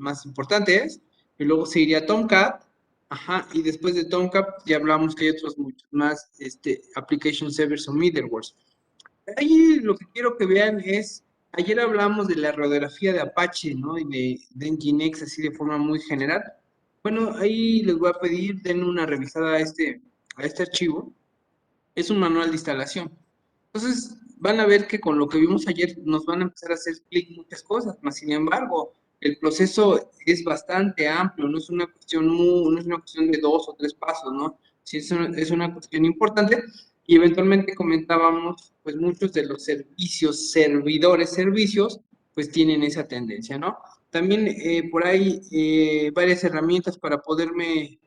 más importantes, y luego seguiría Tomcat, ajá, y después de Tomcat ya hablamos que hay otros muchos más, application servers o middlewares. Ahí lo que quiero que vean es, ayer hablamos de la radiografía de Apache, ¿no? Y de Nginx así de forma muy general. Bueno, ahí les voy a pedir, den una revisada a este archivo. Es un manual de instalación. Entonces, van a ver que con lo que vimos ayer nos van a empezar a hacer clic muchas cosas, más sin embargo, el proceso es bastante amplio, no es una cuestión no es una cuestión de 2 o 3 pasos, ¿no? Sí, es una cuestión importante y eventualmente comentábamos, pues muchos de los servicios, servicios, pues tienen esa tendencia, ¿no? También por ahí varias herramientas para poderme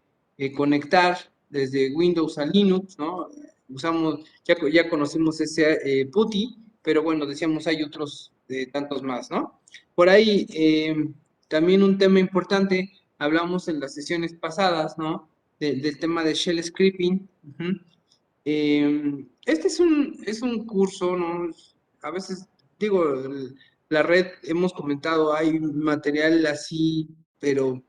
conectar desde Windows a Linux, ¿no? Usamos, ya conocemos ese PuTTY, pero bueno, decíamos hay otros tantos más, ¿no? Por ahí, también un tema importante, hablamos en las sesiones pasadas, ¿no? Del tema de shell scripting. Este es un curso, ¿no? A veces, digo, la red, hemos comentado, hay material así, pero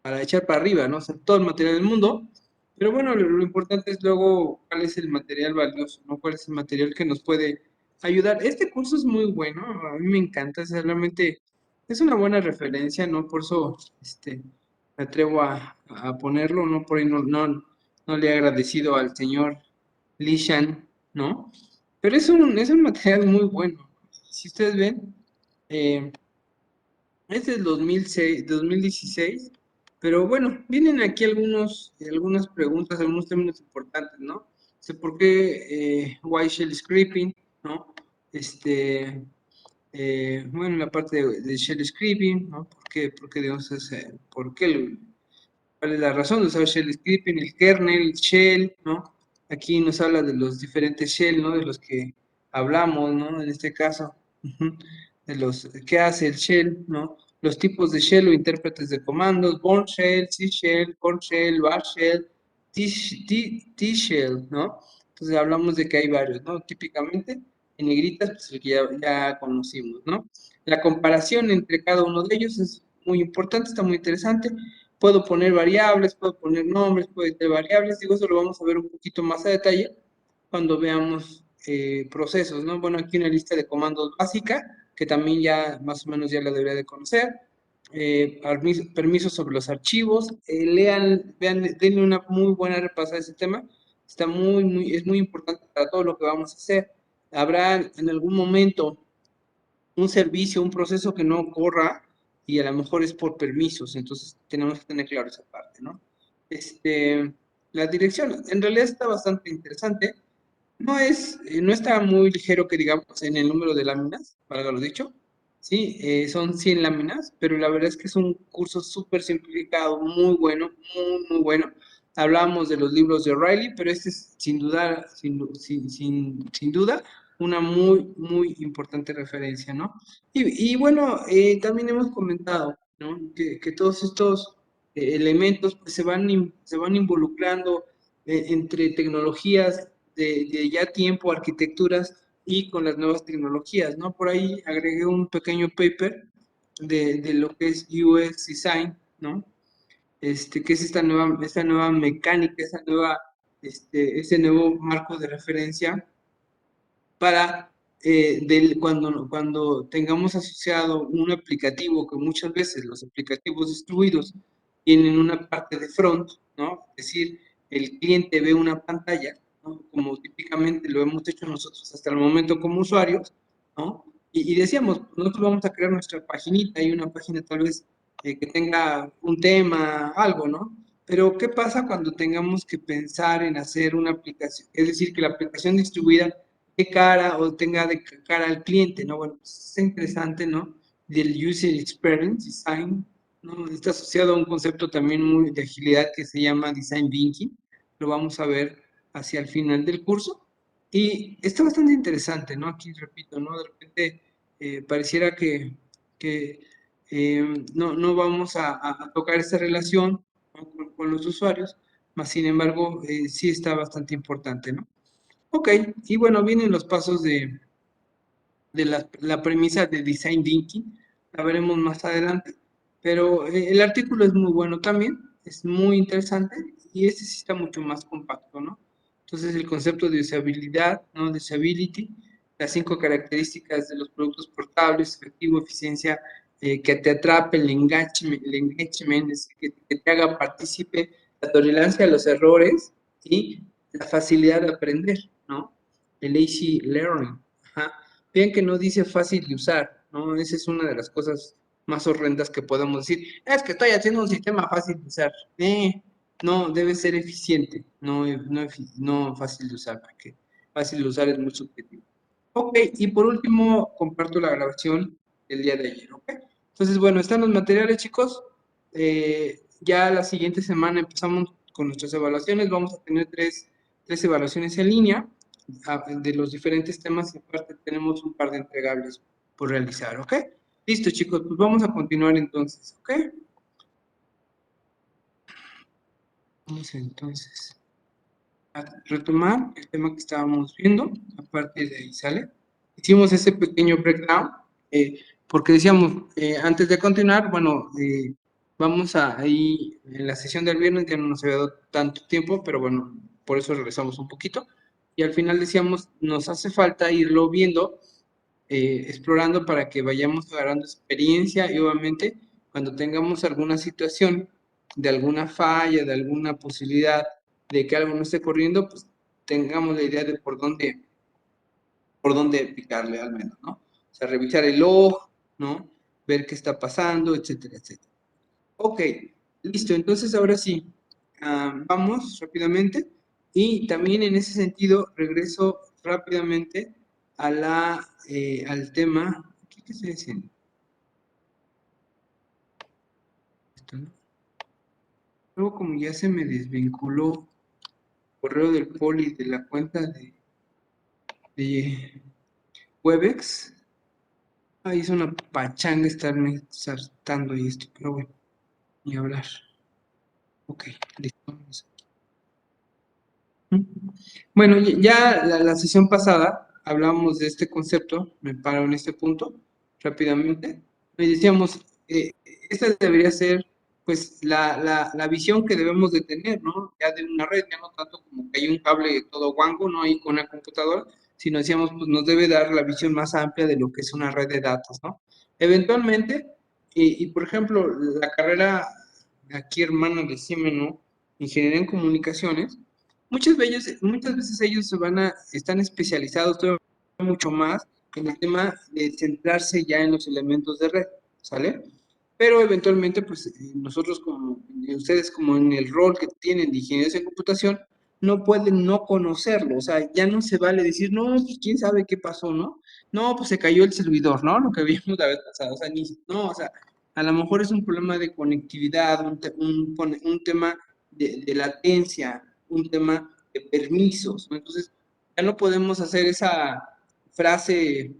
para echar para arriba, ¿no? O sea, todo el material del mundo. Pero bueno, lo importante es luego cuál es el material valioso, ¿no? Cuál es el material que nos puede ayudar. Este curso es muy bueno, a mí me encanta, o sea, realmente es una buena referencia, ¿no? Por eso, me atrevo a ponerlo, ¿no? Por ahí no le he agradecido al señor Lishan, ¿no? Pero es un material muy bueno. Si ustedes ven, eh, es del 2006, 2016, pero bueno, vienen aquí algunas preguntas, algunos términos importantes, ¿no? Sé por qué why shell scripting, ¿no? Bueno, la parte de shell scripting, ¿no? ¿Por qué debemos hacer, cuál es la razón de usar shell scripting, el kernel, el shell, ¿no? Aquí nos habla de los diferentes shell, ¿no? De los que hablamos, ¿no? En este caso, de los qué hace el shell, ¿no? Los tipos de shell o intérpretes de comandos, Bourne shell, C shell, Corn shell, Bash shell, T-shell, ¿no? Entonces hablamos de que hay varios, ¿no? Típicamente en negritas, pues el que ya conocimos, ¿no? La comparación entre cada uno de ellos es muy importante, está muy interesante. Puedo poner variables, puedo poner nombres, puedo editar variables, digo, eso lo vamos a ver un poquito más a detalle cuando veamos procesos, ¿no? Bueno, aquí una lista de comandos básica, que también ya más o menos ya la debería de conocer. Permisos sobre los archivos, lean, vean, denle una muy buena repasada a ese tema, está es muy importante para todo lo que vamos a hacer. Habrá en algún momento un servicio, un proceso que no corra y a lo mejor es por permisos, entonces tenemos que tener claro esa parte, ¿no? La dirección, en realidad está bastante interesante, no está muy ligero que digamos en el número de láminas, para lo dicho, sí, son 100 láminas, pero la verdad es que es un curso súper simplificado, muy bueno, muy bueno. Hablábamos de los libros de O'Reilly, pero este es sin duda, sin duda, una muy importante referencia, ¿no? Y bueno, también hemos comentado, ¿no? Que todos estos elementos pues, se van involucrando entre tecnologías de ya tiempo, arquitecturas y con las nuevas tecnologías, ¿no? Por ahí agregué un pequeño paper de lo que es UX Design, ¿no? Que es esta nueva mecánica, ese nuevo marco de referencia para cuando tengamos asociado un aplicativo, que muchas veces los aplicativos distribuidos tienen una parte de front, ¿no? Es decir, el cliente ve una pantalla, ¿no? Como típicamente lo hemos hecho nosotros hasta el momento como usuarios, ¿no? Y decíamos, nosotros vamos a crear nuestra paginita y una página tal vez que tenga un tema, algo, ¿no? Pero, ¿qué pasa cuando tengamos que pensar en hacer una aplicación? Es decir, que la aplicación distribuida de cara o tenga de cara al cliente, ¿no? Bueno, pues es interesante, ¿no? Del User Experience Design, ¿no? Está asociado a un concepto también muy de agilidad que se llama Design Thinking. Lo vamos a ver hacia el final del curso. Y está bastante interesante, ¿no? Aquí repito, ¿no? De repente pareciera que no vamos a tocar esta relación, ¿no? Con los usuarios, más sin embargo, sí está bastante importante, ¿no? Ok, y bueno, vienen los pasos de la premisa de Design Thinking, la veremos más adelante, Pero el artículo es muy bueno también, es muy interesante y este sí está mucho más compacto, ¿no? Entonces el concepto de usabilidad, ¿no? De usability, las 5 características de los productos portables, efectivo, eficiencia, que te atrape, el engagement, es que te haga partícipe, la tolerancia a los errores y la facilidad de aprender, ¿no? El easy learning. Ajá. Bien que no dice fácil de usar, ¿no? Esa es una de las cosas más horrendas que podemos decir. Es que estoy haciendo un sistema fácil de usar. No, debe ser eficiente, no fácil de usar, porque fácil de usar es muy subjetivo. Ok, y por último, comparto la grabación del día de ayer, ¿ok? Entonces, bueno, están los materiales, chicos. Ya la siguiente semana empezamos con nuestras evaluaciones. Vamos a tener tres evaluaciones en línea de los diferentes temas y aparte tenemos un par de entregables por realizar, ¿ok? Listo, chicos, pues vamos a continuar entonces, ¿ok? Vamos entonces a retomar el tema que estábamos viendo, aparte de ahí, ¿sale? Hicimos ese pequeño breakdown, porque decíamos, antes de continuar, bueno, vamos a ahí, en la sesión del viernes ya no nos había dado tanto tiempo, pero bueno, por eso regresamos un poquito, y al final decíamos, nos hace falta irlo viendo, explorando para que vayamos agarrando experiencia y obviamente cuando tengamos alguna situación de alguna falla, de alguna posibilidad de que algo no esté corriendo, pues tengamos la idea de por dónde picarle al menos, ¿no? O sea, revisar el log, ¿no? Ver qué está pasando, etcétera, etcétera. Ok, listo. Entonces ahora sí, vamos rápidamente y también en ese sentido regreso rápidamente al tema. ¿Qué estoy diciendo? Esto, ¿no? Luego como ya se me desvinculó correo del poli de la cuenta de Webex, ahí es una pachanga estarme saltando y esto, pero bueno, ni hablar. Ok, listo. Bueno, ya la sesión pasada hablamos de este concepto, me paro en este punto rápidamente, y decíamos, esta debería ser pues la visión que debemos de tener, ¿no? Ya de una red, ya no tanto como que hay un cable todo guango, ¿no? Ahí con una computadora, sino decíamos, pues nos debe dar la visión más amplia de lo que es una red de datos, ¿no? Eventualmente, y por ejemplo, la carrera aquí hermana de Siemens, ¿no? Ingeniería en comunicaciones, muchas veces ellos están especializados todavía mucho más en el tema de centrarse ya en los elementos de red, ¿sale? Pero eventualmente, pues nosotros como, ustedes como en el rol que tienen de ingeniería en computación, no pueden no conocerlo, o sea, ya no se vale decir, no, pues quién sabe qué pasó, ¿no? No, pues se cayó el servidor, ¿no? Lo que vimos la vez pasada, o sea, no, o sea, a lo mejor es un problema de conectividad, un tema de latencia, un tema de permisos, ¿no? Entonces, ya no podemos hacer esa frase,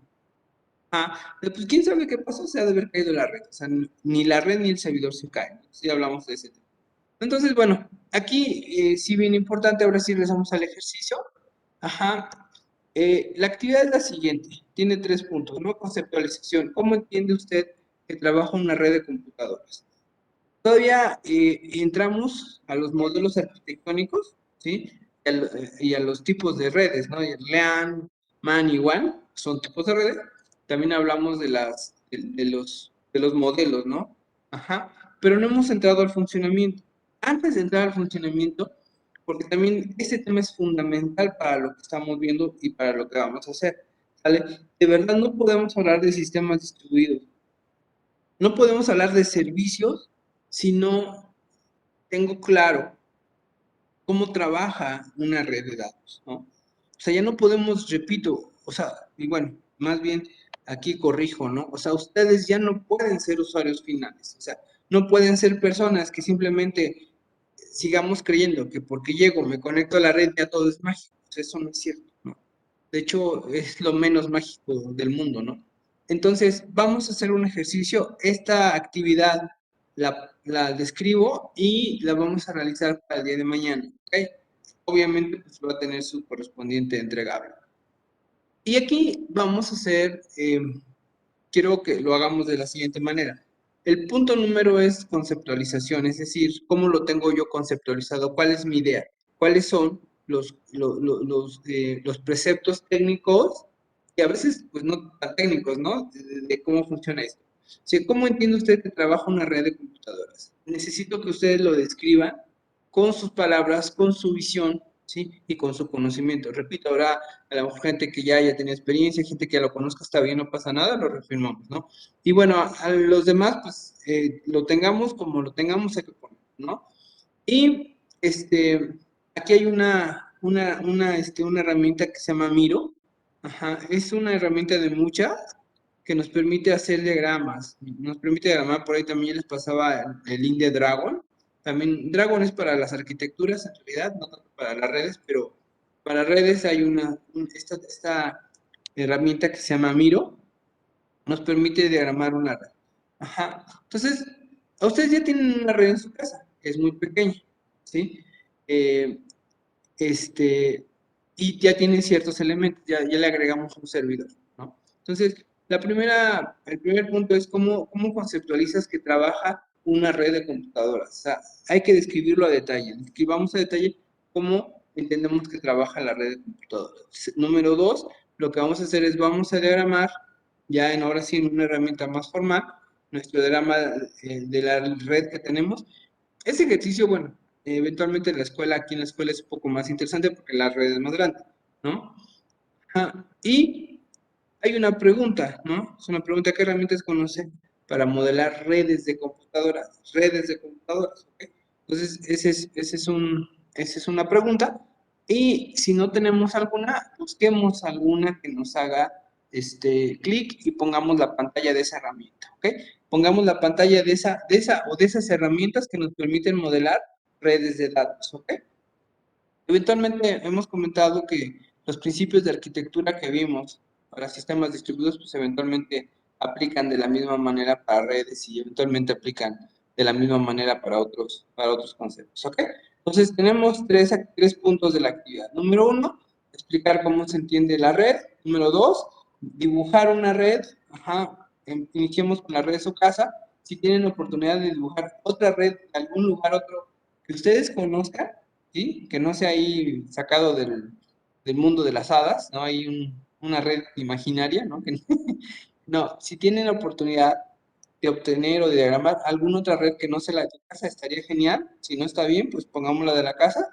pues quién sabe qué pasó, se ha de haber caído la red, o sea, ni la red ni el servidor se caen, si hablamos de ese tema. Entonces, bueno, aquí sí bien importante, ahora sí regresamos al ejercicio. Ajá. La actividad es la siguiente, tiene 3 puntos, ¿no? Conceptualización. ¿Cómo entiende usted que trabaja una red de computadoras? Todavía entramos a los modelos arquitectónicos, ¿sí? Y a los tipos de redes, ¿no? El LAN, MAN y WAN son tipos de redes. También hablamos de los modelos, ¿no? Ajá. Pero no hemos entrado al funcionamiento. Antes de entrar al funcionamiento, porque también este tema es fundamental para lo que estamos viendo y para lo que vamos a hacer, ¿sale? De verdad no podemos hablar de sistemas distribuidos. No podemos hablar de servicios si no tengo claro cómo trabaja una red de datos, ¿no? O sea, ya no podemos, repito, o sea, y bueno, más bien aquí corrijo, ¿no? O sea, ustedes ya no pueden ser usuarios finales, o sea, no pueden ser personas que simplemente sigamos creyendo que porque llego, me conecto a la red, ya todo es mágico. O sea, eso no es cierto, ¿no? De hecho, es lo menos mágico del mundo, ¿no? Entonces, vamos a hacer un ejercicio. Esta actividad la describo y la vamos a realizar para el día de mañana, ¿ok? Obviamente, pues va a tener su correspondiente entregable. Y aquí vamos a hacer, quiero que lo hagamos de la siguiente manera. El punto número es conceptualización, es decir, cómo lo tengo yo conceptualizado, cuál es mi idea, cuáles son los preceptos técnicos y a veces pues no tan técnicos, ¿no? De cómo funciona esto. Sí, ¿cómo entiende usted que trabaja una red de computadoras? Necesito que ustedes lo describan con sus palabras, con su visión, ¿sí? Y con su conocimiento. Repito, ahora a la gente que ya tenía experiencia, gente que ya lo conozca, está bien, no pasa nada, lo reafirmamos, ¿no? Y bueno, a los demás, pues lo tengamos como lo tengamos, hay que poner, ¿no? Y aquí hay una herramienta que se llama Miro. Ajá, es una herramienta de muchas que nos permite hacer diagramas. Nos permite diagramar, por ahí también les pasaba el India Dragon. También Dragon es para las arquitecturas, en realidad, no tanto para las redes, pero para redes hay esta herramienta que se llama Miro, nos permite diagramar una red. Ajá. Entonces, ustedes ya tienen una red en su casa, que es muy pequeña, ¿sí? Eh, este, y ya tienen ciertos elementos, ya le agregamos un servidor, ¿no? Entonces, el primer punto es cómo conceptualizas que trabaja una red de computadoras. O sea, hay que describirlo a detalle. Describamos a detalle cómo entendemos que trabaja la red de computadoras. Número dos, lo que vamos a hacer es vamos a diagramar, ya ahora sí en una herramienta más formal, nuestro diagrama de la red que tenemos. Ese ejercicio, bueno, eventualmente en la escuela, aquí en la escuela es un poco más interesante porque la red es más grande, ¿no? Y hay una pregunta, ¿no? Es una pregunta, ¿qué herramientas conocen para modelar redes de computadoras? Redes de computadoras, ¿ok? Entonces, esa es una pregunta. Y si no tenemos alguna, busquemos alguna que nos haga clic y pongamos la pantalla de esa herramienta, ¿ok? Pongamos la pantalla de esas herramientas que nos permiten modelar redes de datos, ¿ok? Eventualmente hemos comentado que los principios de arquitectura que vimos para sistemas distribuidos, pues eventualmente aplican de la misma manera para redes y eventualmente aplican de la misma manera para otros conceptos, ¿ok? Entonces tenemos tres puntos de la actividad. Número uno, explicar cómo se entiende la red. Número dos, dibujar una red. Ajá, iniciemos con la red de su casa. Si tienen oportunidad de dibujar otra red de algún lugar, otro que ustedes conozcan, ¿sí? Que no sea ahí sacado del mundo de las hadas, ¿no? Hay una red imaginaria, ¿no? No, si tienen la oportunidad de obtener o de diagramar alguna otra red que no sea la de tu casa, estaría genial. Si no está bien, pues pongámosla de la casa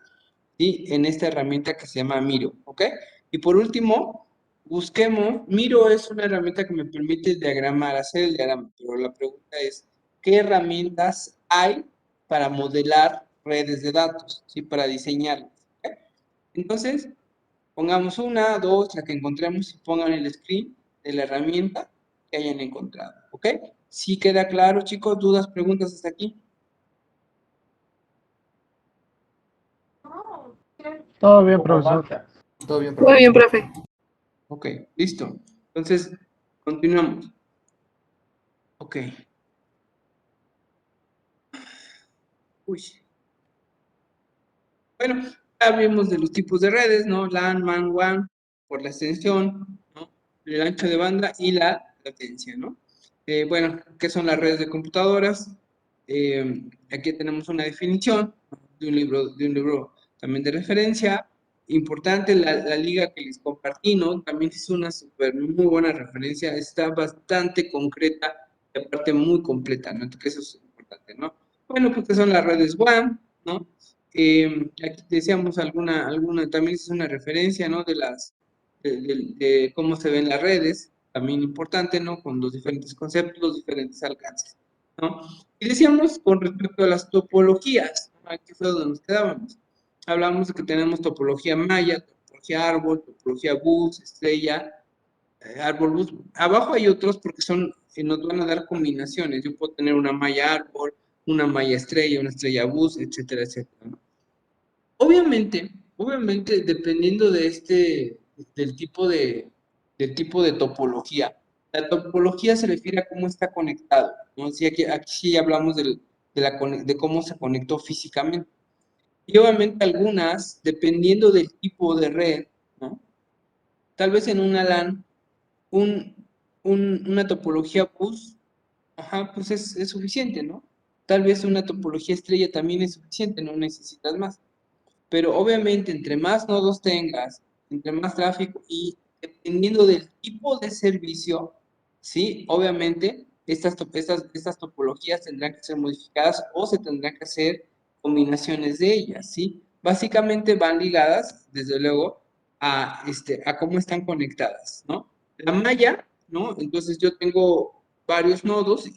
y en esta herramienta que se llama Miro, ¿ok? Y por último, busquemos, Miro es una herramienta que me permite diagramar, hacer el diagrama, pero la pregunta es, ¿qué herramientas hay para modelar redes de datos, ¿sí? Para diseñarlas, ¿ok? Entonces, pongamos una, dos, la que encontremos y pongan el screen de la herramienta que hayan encontrado, ¿ok? ¿Sí queda claro, chicos? ¿Dudas, preguntas hasta aquí? Todo bien, profesor. Todo bien, Muy bien, profe. Ok, listo. Entonces, continuamos. Ok. Uy. Bueno, ya vimos de los tipos de redes, ¿no? LAN, MAN, WAN, por la extensión, ¿no? El ancho de banda y la latencia, ¿no? Bueno, ¿qué son las redes de computadoras? Aquí tenemos una definición de un libro también de referencia. Importante la liga que les compartí, ¿no? También es una súper muy buena referencia, está bastante concreta y aparte muy completa, ¿no? Entonces eso es importante, ¿no? Bueno, pues que son las redes WAN, ¿no? Aquí decíamos también es una referencia, ¿no? De cómo se ven las redes, también importante, ¿no? Con los diferentes conceptos, los diferentes alcances, ¿no? Y decíamos con respecto a las topologías, ¿no? Aquí fue donde nos quedábamos. Hablamos de que tenemos topología maya, topología árbol, topología bus, estrella, árbol bus. Abajo hay otros porque nos van a dar combinaciones. Yo puedo tener una malla árbol, una malla estrella, una estrella bus, etcétera, etcétera, ¿no? Obviamente, dependiendo del tipo de topología. La topología se refiere a cómo está conectado, ¿no? Sí, aquí sí hablamos de cómo se conectó físicamente. Y obviamente algunas, dependiendo del tipo de red, ¿no? Tal vez en una LAN, una topología bus, Ajá, pues es suficiente, ¿no? Tal vez una topología estrella también es suficiente, no necesitas más. Pero obviamente, entre más nodos tengas, entre más tráfico y dependiendo del tipo de servicio, ¿sí? Obviamente, estas topologías tendrán que ser modificadas o se tendrán que hacer combinaciones de ellas, ¿sí? Básicamente van ligadas, desde luego, a cómo están conectadas, ¿no? La malla, ¿no? Entonces yo tengo varios nodos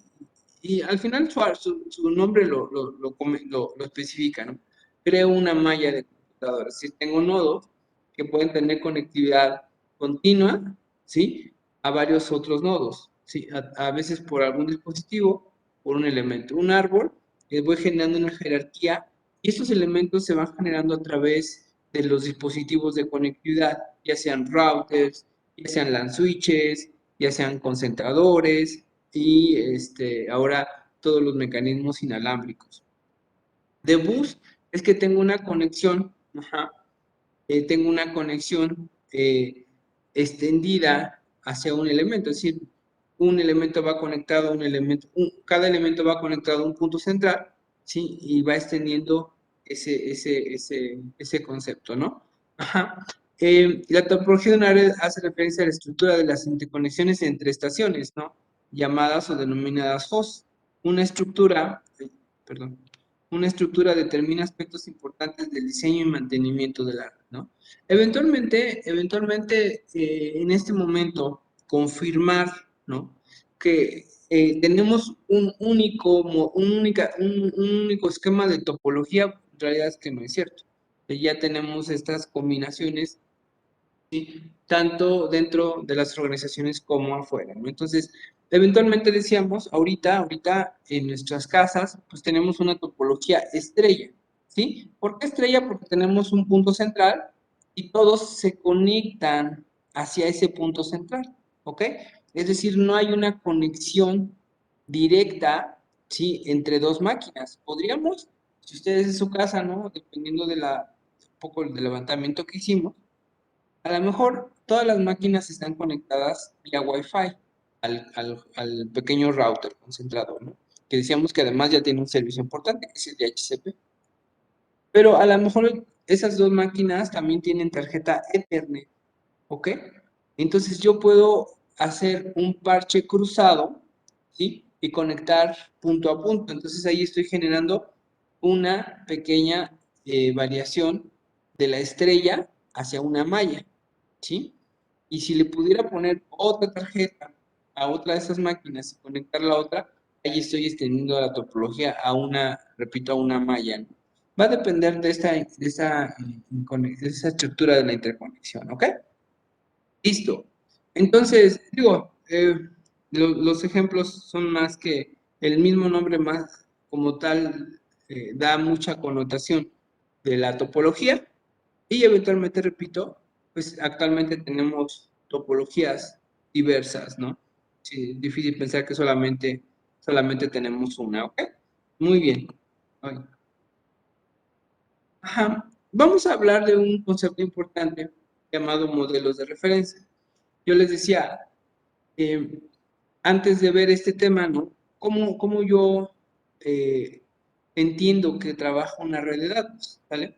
y al final su nombre lo especifica, ¿no? Creo una malla de computadoras. Si tengo nodos que pueden tener conectividad continua, ¿sí? A varios otros nodos, ¿sí? A veces por algún dispositivo, por un elemento, un árbol, voy generando una jerarquía y estos elementos se van generando a través de los dispositivos de conectividad, ya sean routers, ya sean LAN switches, ya sean concentradores y ahora todos los mecanismos inalámbricos. De bus es que tengo una conexión, ajá, tengo una conexión extendida hacia un elemento, es decir, un elemento va conectado a un elemento, cada elemento va conectado a un punto central, ¿sí? Y va extendiendo ese concepto, ¿no? Ajá. La topología de una red hace referencia a la estructura de las interconexiones entre estaciones, ¿no? Llamadas o denominadas hosts. Una estructura, perdón, una estructura determina aspectos importantes del diseño y mantenimiento de la red, ¿no? Eventualmente, en este momento, confirmar, ¿no? Que tenemos un único esquema de topología, en realidad es que no es cierto. Ya tenemos estas combinaciones, ¿sí? Tanto dentro de las organizaciones como afuera, ¿no? Entonces, eventualmente decíamos, ahorita en nuestras casas, pues tenemos una topología estrella, ¿sí? ¿Por qué estrella? Porque tenemos un punto central y todos se conectan hacia ese punto central, ¿ok? Es decir, no hay una conexión directa, ¿sí? Entre dos máquinas. Podríamos, si ustedes en su casa, ¿no? Dependiendo de un poco del levantamiento que hicimos, a lo mejor todas las máquinas están conectadas vía Wi-Fi al pequeño router concentrador, ¿no? Que decíamos que además ya tiene un servicio importante, que es el DHCP. Pero a lo mejor esas dos máquinas también tienen tarjeta Ethernet, ¿ok? Entonces yo puedo hacer un parche cruzado, ¿sí? Y conectar punto a punto. Entonces ahí estoy generando una pequeña variación de la estrella hacia una malla, ¿sí? Y si le pudiera poner otra tarjeta a otra de esas máquinas y conectar la otra, ahí estoy extendiendo la topología a una, repito, a una malla, ¿no? Va a depender de esa estructura de la interconexión, ¿ok? Listo. Entonces, digo, los ejemplos son más que el mismo nombre más como tal da mucha connotación de la topología y eventualmente, repito, pues actualmente tenemos topologías diversas, ¿no? Sí, es difícil pensar que solamente tenemos una, ¿ok? Muy bien. Ay. Ajá. Vamos a hablar de un concepto importante llamado modelos de referencia. Yo les decía, eh, antes de ver este tema, ¿no? ¿Cómo yo eh, entiendo que trabaja una red de datos? ¿Vale?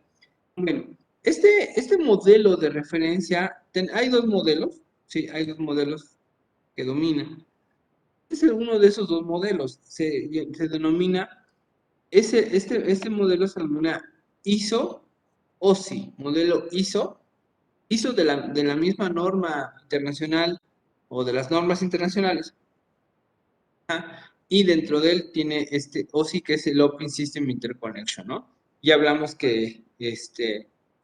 Bueno, este modelo de referencia, hay dos modelos, sí, hay dos modelos que dominan. Este es uno de esos dos modelos, se denomina, este modelo se denomina ISO OSI, modelo ISO de la misma norma internacional o de las normas internacionales. Y dentro de él tiene este OSI que es el Open System Interconnection, ¿no? Ya hablamos que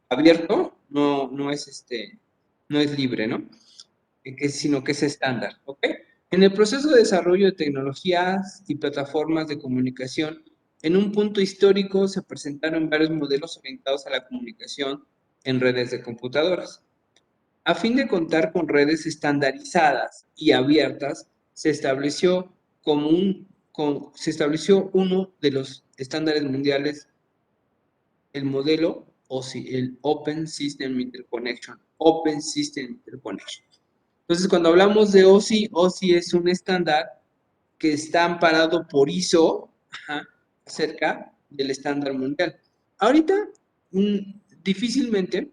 abierto no es libre, ¿no? Sino que es estándar, ¿ok? En el proceso de desarrollo de tecnologías y plataformas de comunicación, en un punto histórico se presentaron varios modelos orientados a la comunicación en redes de computadoras. A fin de contar con redes estandarizadas y abiertas, se estableció uno de los estándares mundiales, el modelo OSI, el Open System Interconnection. Open System Interconnection. Entonces, cuando hablamos de OSI, OSI es un estándar que está amparado por ISO, ajá, acerca del estándar mundial. Ahorita, difícilmente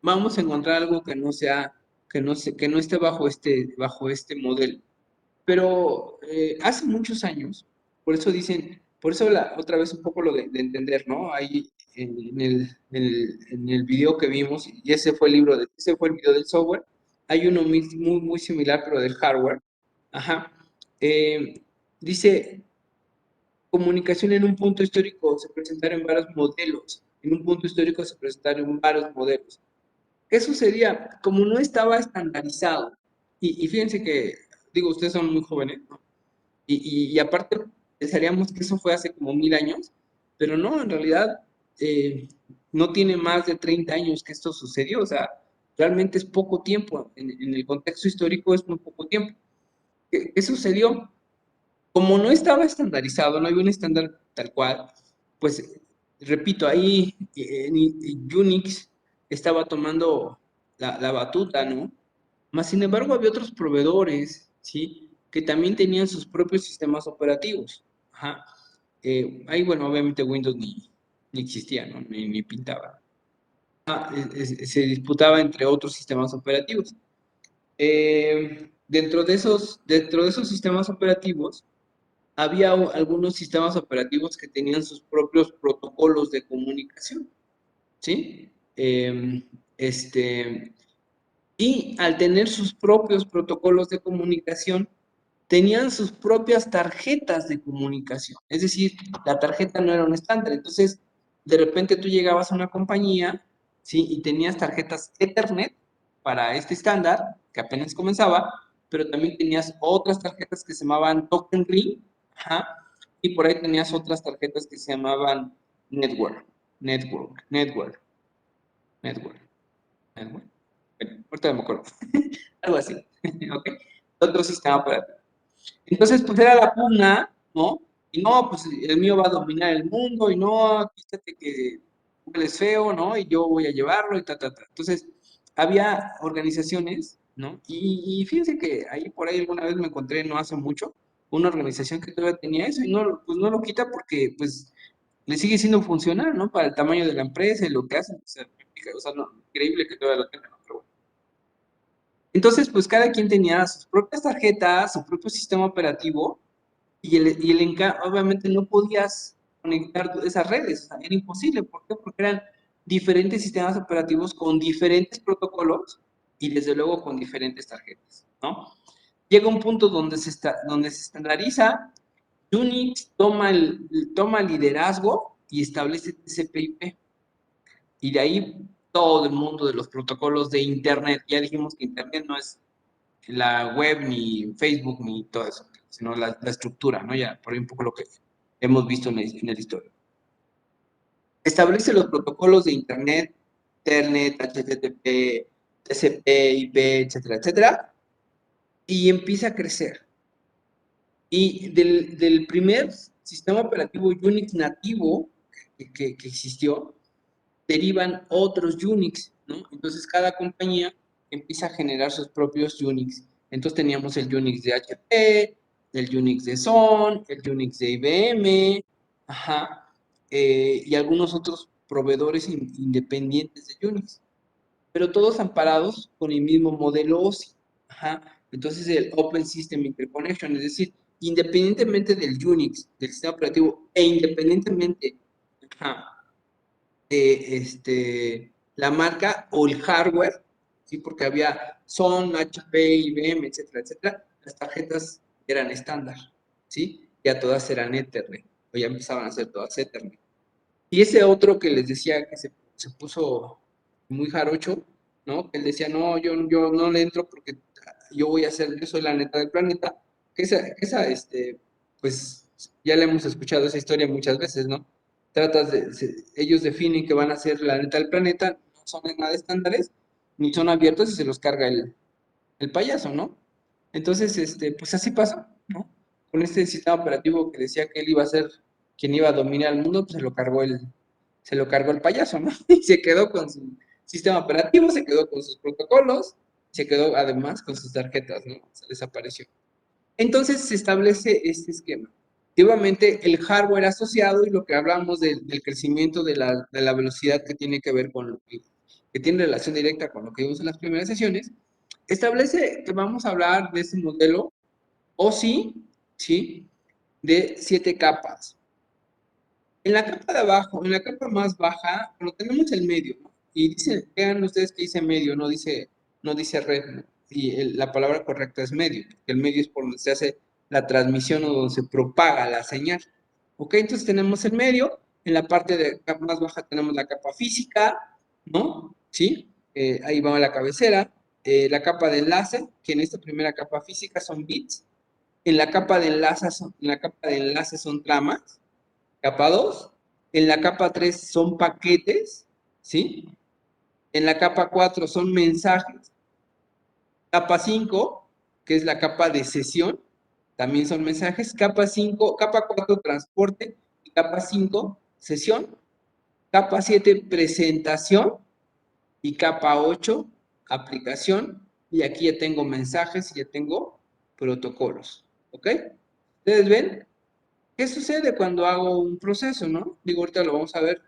vamos a encontrar algo que no sea, que no esté bajo este modelo. Pero hace muchos años, por eso dicen, por eso otra vez un poco lo de entender, ¿no? Ahí en el video que vimos, y ese fue el video del software, hay uno muy similar, pero del hardware. Ajá. Eh, dice, comunicación en un punto histórico se presentaron varios modelos. En un punto histórico se presentaron varios modelos. ¿Qué sucedía? Como no estaba estandarizado, y fíjense que, digo, ustedes son muy jóvenes, ¿no? Y aparte, pensaríamos que eso fue hace como 1000 años, pero no, en realidad no tiene más de 30 años que esto sucedió, o sea, realmente es poco tiempo, en el contexto histórico es muy poco tiempo. ¿Qué sucedió? Como no estaba estandarizado, no había un estándar tal cual, pues, repito, ahí Unix estaba tomando la batuta, ¿no? Más sin embargo, había otros proveedores, ¿sí? Que también tenían sus propios sistemas operativos. Ajá. Ahí, bueno, obviamente Windows ni existía, ¿no? Ni pintaba. Se disputaba entre otros sistemas operativos. Dentro de esos sistemas operativos, había algunos sistemas operativos que tenían sus propios protocolos de comunicación, ¿sí? Este, y al tener sus propios protocolos de comunicación, tenían sus propias tarjetas de comunicación. Es decir, la tarjeta no era un estándar. Entonces, de repente tú llegabas a una compañía, ¿sí? Y tenías tarjetas Ethernet para este estándar, que apenas comenzaba, pero también tenías otras tarjetas que se llamaban Token Ring, ajá, y por ahí tenías otras tarjetas que se llamaban Network, Network, Network, Network, Network. Bueno, ahorita me acuerdo. Algo así, ¿ok? Otro sistema operativo. Entonces, pues era la pugna, ¿no? Y no, pues el mío va a dominar el mundo, y no, quítate que hueles feo, ¿no? Y yo voy a llevarlo, y ta, ta, ta. Entonces, había organizaciones, ¿no? Y fíjense que ahí por ahí alguna vez me encontré, no hace mucho, una organización que todavía tenía eso, y no, pues no lo quita porque, pues, le sigue siendo funcional, ¿no? Para el tamaño de la empresa y lo que hacen. O sea, no, increíble que todavía lo tengan, ¿no? Pero bueno. Entonces, pues cada quien tenía sus propias tarjetas, su propio sistema operativo, obviamente no podías conectar esas redes, o sea, era imposible. ¿Por qué? Porque eran diferentes sistemas operativos con diferentes protocolos y desde luego con diferentes tarjetas, ¿no? Llega un punto donde se estandariza, Unix toma el liderazgo y establece TCP/IP. Y de ahí todo el mundo de los protocolos de Internet. Ya dijimos que Internet no es la web, ni Facebook, ni todo eso, sino la estructura, ¿no? Ya por ahí un poco lo que hemos visto en el historia. Establece los protocolos de Internet, Ethernet, HTTP, TCP, IP, etcétera, etcétera, y empieza a crecer. Y del primer sistema operativo Unix nativo que existió, derivan otros Unix, ¿no? Entonces cada compañía empieza a generar sus propios Unix. Entonces teníamos el Unix de HP, el Unix de Sun, el Unix de IBM, ajá, y algunos otros proveedores independientes de Unix, pero todos amparados con el mismo modelo OSI, ajá. Entonces el Open System Interconnection, es decir, independientemente del Unix, del sistema operativo, e independientemente, ajá, la marca o el hardware, ¿sí? Porque había Sun, HP, IBM, etcétera, etcétera, las tarjetas eran estándar, ¿sí? Ya todas eran Ethernet, o ya empezaban a ser todas Ethernet. Y ese otro que les decía que se puso muy jarocho, ¿no? Que él decía, no, yo no le entro porque yo soy la neta del planeta, que pues ya le hemos escuchado esa historia muchas veces, ¿no? Ellos definen que van a ser la neta del planeta, no son nada estándares, ni son abiertos y se los carga el payaso, ¿no? Entonces, pues así pasó, ¿no? Con este sistema operativo que decía que él iba a ser quien iba a dominar el mundo, pues se lo cargó el payaso, ¿no? Y se quedó con su sistema operativo, se quedó con sus protocolos, se quedó además con sus tarjetas, ¿no? Se desapareció. Entonces se establece este esquema. Y obviamente el hardware asociado y lo que hablamos del crecimiento de la velocidad que tiene que ver con lo que tiene relación directa con lo que vimos en las primeras sesiones, establece que vamos a hablar de ese modelo OSI, ¿sí? De 7 capas. En la capa de abajo, en la capa más baja, bueno, tenemos el medio, ¿no? Y dice, vean ustedes que dice medio, no dice red, ¿no? Y la palabra correcta es medio, porque el medio es por donde se hace la transmisión o donde se propaga la señal. ¿Ok? Entonces tenemos el medio, en la parte de capa más baja tenemos la capa física, ¿no? ¿Sí? Ahí va la cabecera. La capa de enlace, que en esta primera capa física son bits. En la capa de enlace son tramas. Capa 2. En la capa 3 son paquetes, ¿sí? En la capa 4 son mensajes. Capa 5, que es la capa de sesión, también son mensajes. Capa 5, capa 4, transporte. Y capa 5, sesión. Capa 7, presentación. Y capa 8, aplicación. Y aquí ya tengo mensajes y ya tengo protocolos. ¿Ok? ¿Ustedes ven? ¿Qué sucede cuando hago un proceso, no? Digo, ahorita lo vamos a ver.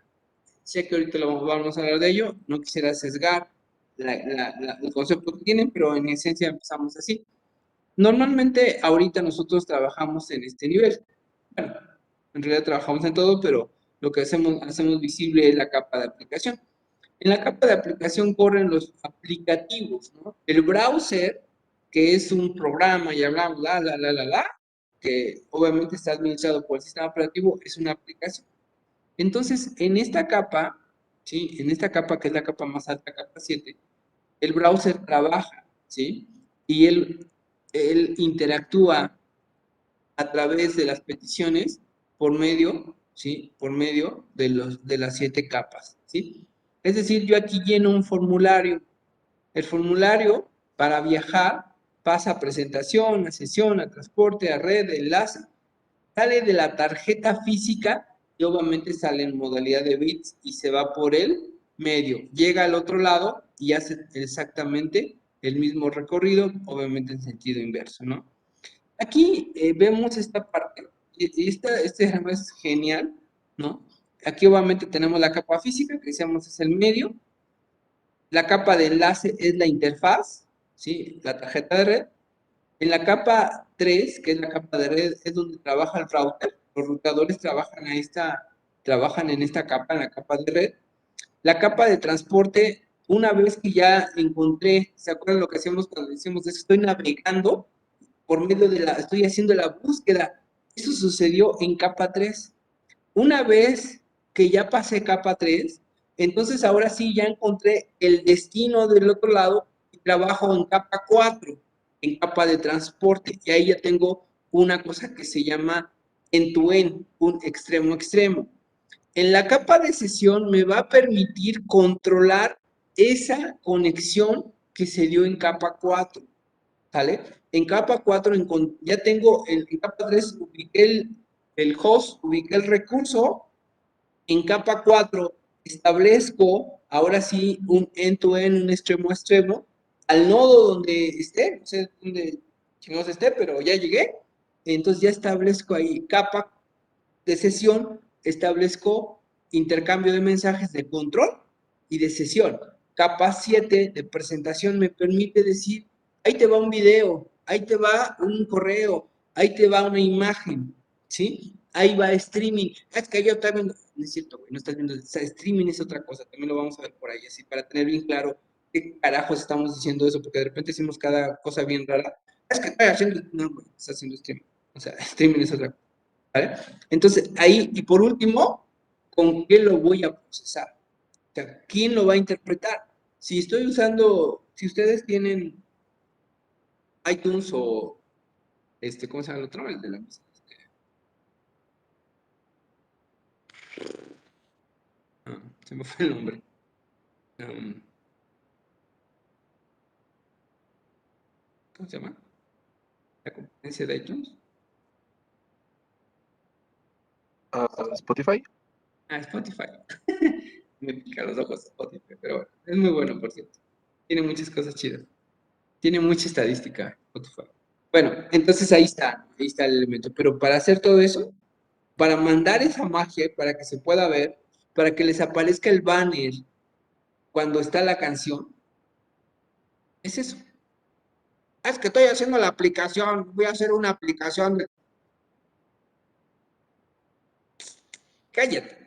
Sé que ahorita vamos a hablar de ello. No quisiera sesgar el concepto que tienen, pero en esencia empezamos así. Normalmente, ahorita nosotros trabajamos en este nivel. Bueno, en realidad trabajamos en todo, pero lo que hacemos visible es la capa de aplicación. En la capa de aplicación corren los aplicativos, ¿no? El browser, que es un programa, y hablamos, que obviamente está administrado por el sistema operativo, es una aplicación. Entonces, en esta capa, ¿sí? En esta capa, que es la capa más alta, capa 7, el browser trabaja, ¿sí? Y él interactúa a través de las peticiones por medio, ¿sí? Por medio de las 7 capas, ¿sí? Es decir, yo aquí lleno un formulario. El formulario para viajar pasa a presentación, a sesión, a transporte, a red, a enlace. Sale de la tarjeta física y obviamente sale en modalidad de bits y se va por el medio. Llega al otro lado y hace exactamente el mismo recorrido, obviamente en sentido inverso, ¿no? Aquí vemos esta parte, y este diagrama es genial, ¿no? Aquí obviamente tenemos la capa física, que decíamos es el medio, la capa de enlace es la interfaz, ¿sí? La tarjeta de red. En la capa 3, que es la capa de red, es donde trabaja el router. Los routadores trabajan en esta capa, en la capa de red. La capa de transporte, una vez que ya encontré, ¿se acuerdan lo que hacíamos cuando decimos eso? Estoy navegando por medio estoy haciendo la búsqueda. Eso sucedió en capa 3. Una vez que ya pasé capa 3, entonces ahora sí ya encontré el destino del otro lado y trabajo en capa 4, en capa de transporte. Y ahí ya tengo una cosa que se llama end-to-end, un extremo a extremo. En la capa de sesión me va a permitir controlar esa conexión que se dio en capa 4. ¿Sale? En capa 4 ya tengo, en capa 3 ubiqué el host, ubiqué el recurso. En capa 4 establezco ahora sí un end-to-end, un extremo a extremo, al nodo donde esté, no sé dónde chingados esté, pero ya llegué. Entonces ya establezco ahí capa de sesión, establezco intercambio de mensajes de control y de sesión. Capa 7 de presentación me permite decir, ahí te va un video, ahí te va un correo, ahí te va una imagen, ¿sí? Ahí va streaming. Es que yo también, no es cierto, güey, no estás viendo, streaming es otra cosa, también lo vamos a ver por ahí, así, para tener bien claro qué carajos estamos diciendo eso, porque de repente decimos cada cosa bien rara. Es que estoy haciendo, no, güey, estás haciendo streaming. O sea, streaming es otra cosa. ¿Vale? Entonces, ahí, y por último, ¿con qué lo voy a procesar? O sea, ¿quién lo va a interpretar? Si estoy usando, si ustedes tienen iTunes o, ¿cómo se llama el otro? El de la música. Se me fue el nombre. ¿Cómo se llama? La competencia de iTunes. Spotify. Spotify. Me pica los ojos Spotify, pero bueno, es muy bueno, por cierto. Tiene muchas cosas chidas. Tiene mucha estadística, Spotify. Bueno, entonces ahí está el elemento. Pero para hacer todo eso, para mandar esa magia, para que se pueda ver, para que les aparezca el banner cuando está la canción, es eso. Es que estoy haciendo la aplicación, voy a hacer una aplicación de... Cállate.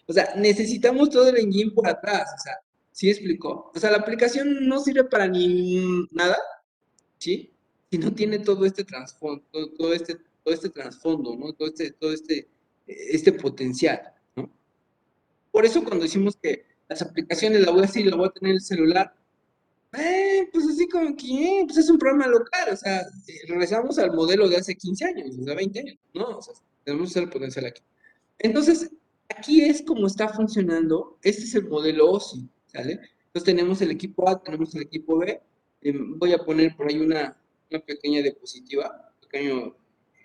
O sea, necesitamos todo el engine por atrás, o sea, ¿sí explicó? O sea, la aplicación no sirve para ni nada, ¿sí? Si no tiene todo este trasfondo, todo este trasfondo, ¿no? Este potencial, ¿no? Por eso cuando decimos que las aplicaciones la voy a hacer y la voy a tener en el celular, pues así como que, pues es un programa local, o sea, regresamos al modelo de hace 15 años, o sea, 20 años, ¿no? O sea, tenemos que usar el potencial aquí. Entonces, aquí es como está funcionando, este es el modelo OSI, ¿sale? Entonces tenemos el equipo A, tenemos el equipo B, voy a poner por ahí una pequeña diapositiva, pequeña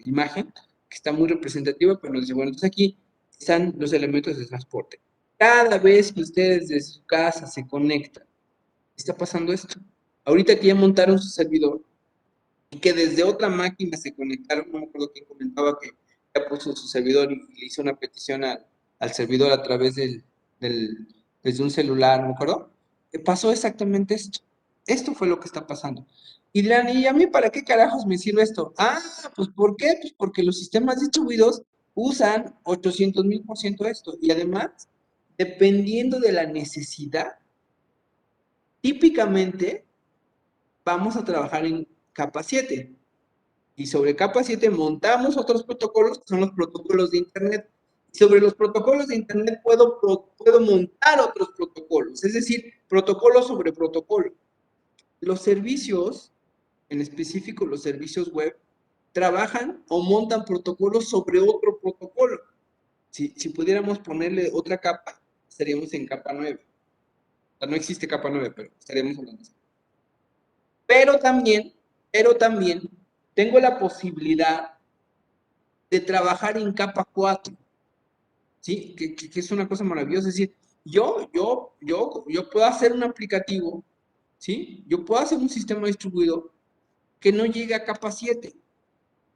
imagen, que está muy representativa, pero nos dice, bueno, entonces aquí están los elementos de transporte. Cada vez que ustedes desde su casa se conectan, está pasando esto. Ahorita que ya montaron su servidor y que desde otra máquina se conectaron, no me acuerdo quién comentaba que ya puso su servidor y le hizo una petición al servidor a través desde un celular, ¿no me acuerdo? Que pasó exactamente esto. Esto fue lo que está pasando. Y dirán, ¿y a mí para qué carajos me sirve esto? Ah, pues ¿por qué? Pues porque los sistemas distribuidos usan 800,000% esto. Y además, dependiendo de la necesidad, típicamente vamos a trabajar en capa 7. Y sobre capa 7 montamos otros protocolos, que son los protocolos de Internet. Y sobre los protocolos de Internet puedo montar otros protocolos, es decir, protocolo sobre protocolo. Los servicios, en específico los servicios web, trabajan o montan protocolos sobre otro protocolo. Si pudiéramos ponerle otra capa, estaríamos en capa 9. O sea, no existe capa 9, pero estaríamos hablando de eso. Pero también tengo la posibilidad de trabajar en capa 4, ¿sí? Que es una cosa maravillosa. Es decir, yo puedo hacer un aplicativo, ¿sí? Yo puedo hacer un sistema distribuido que no llegue a capa 7,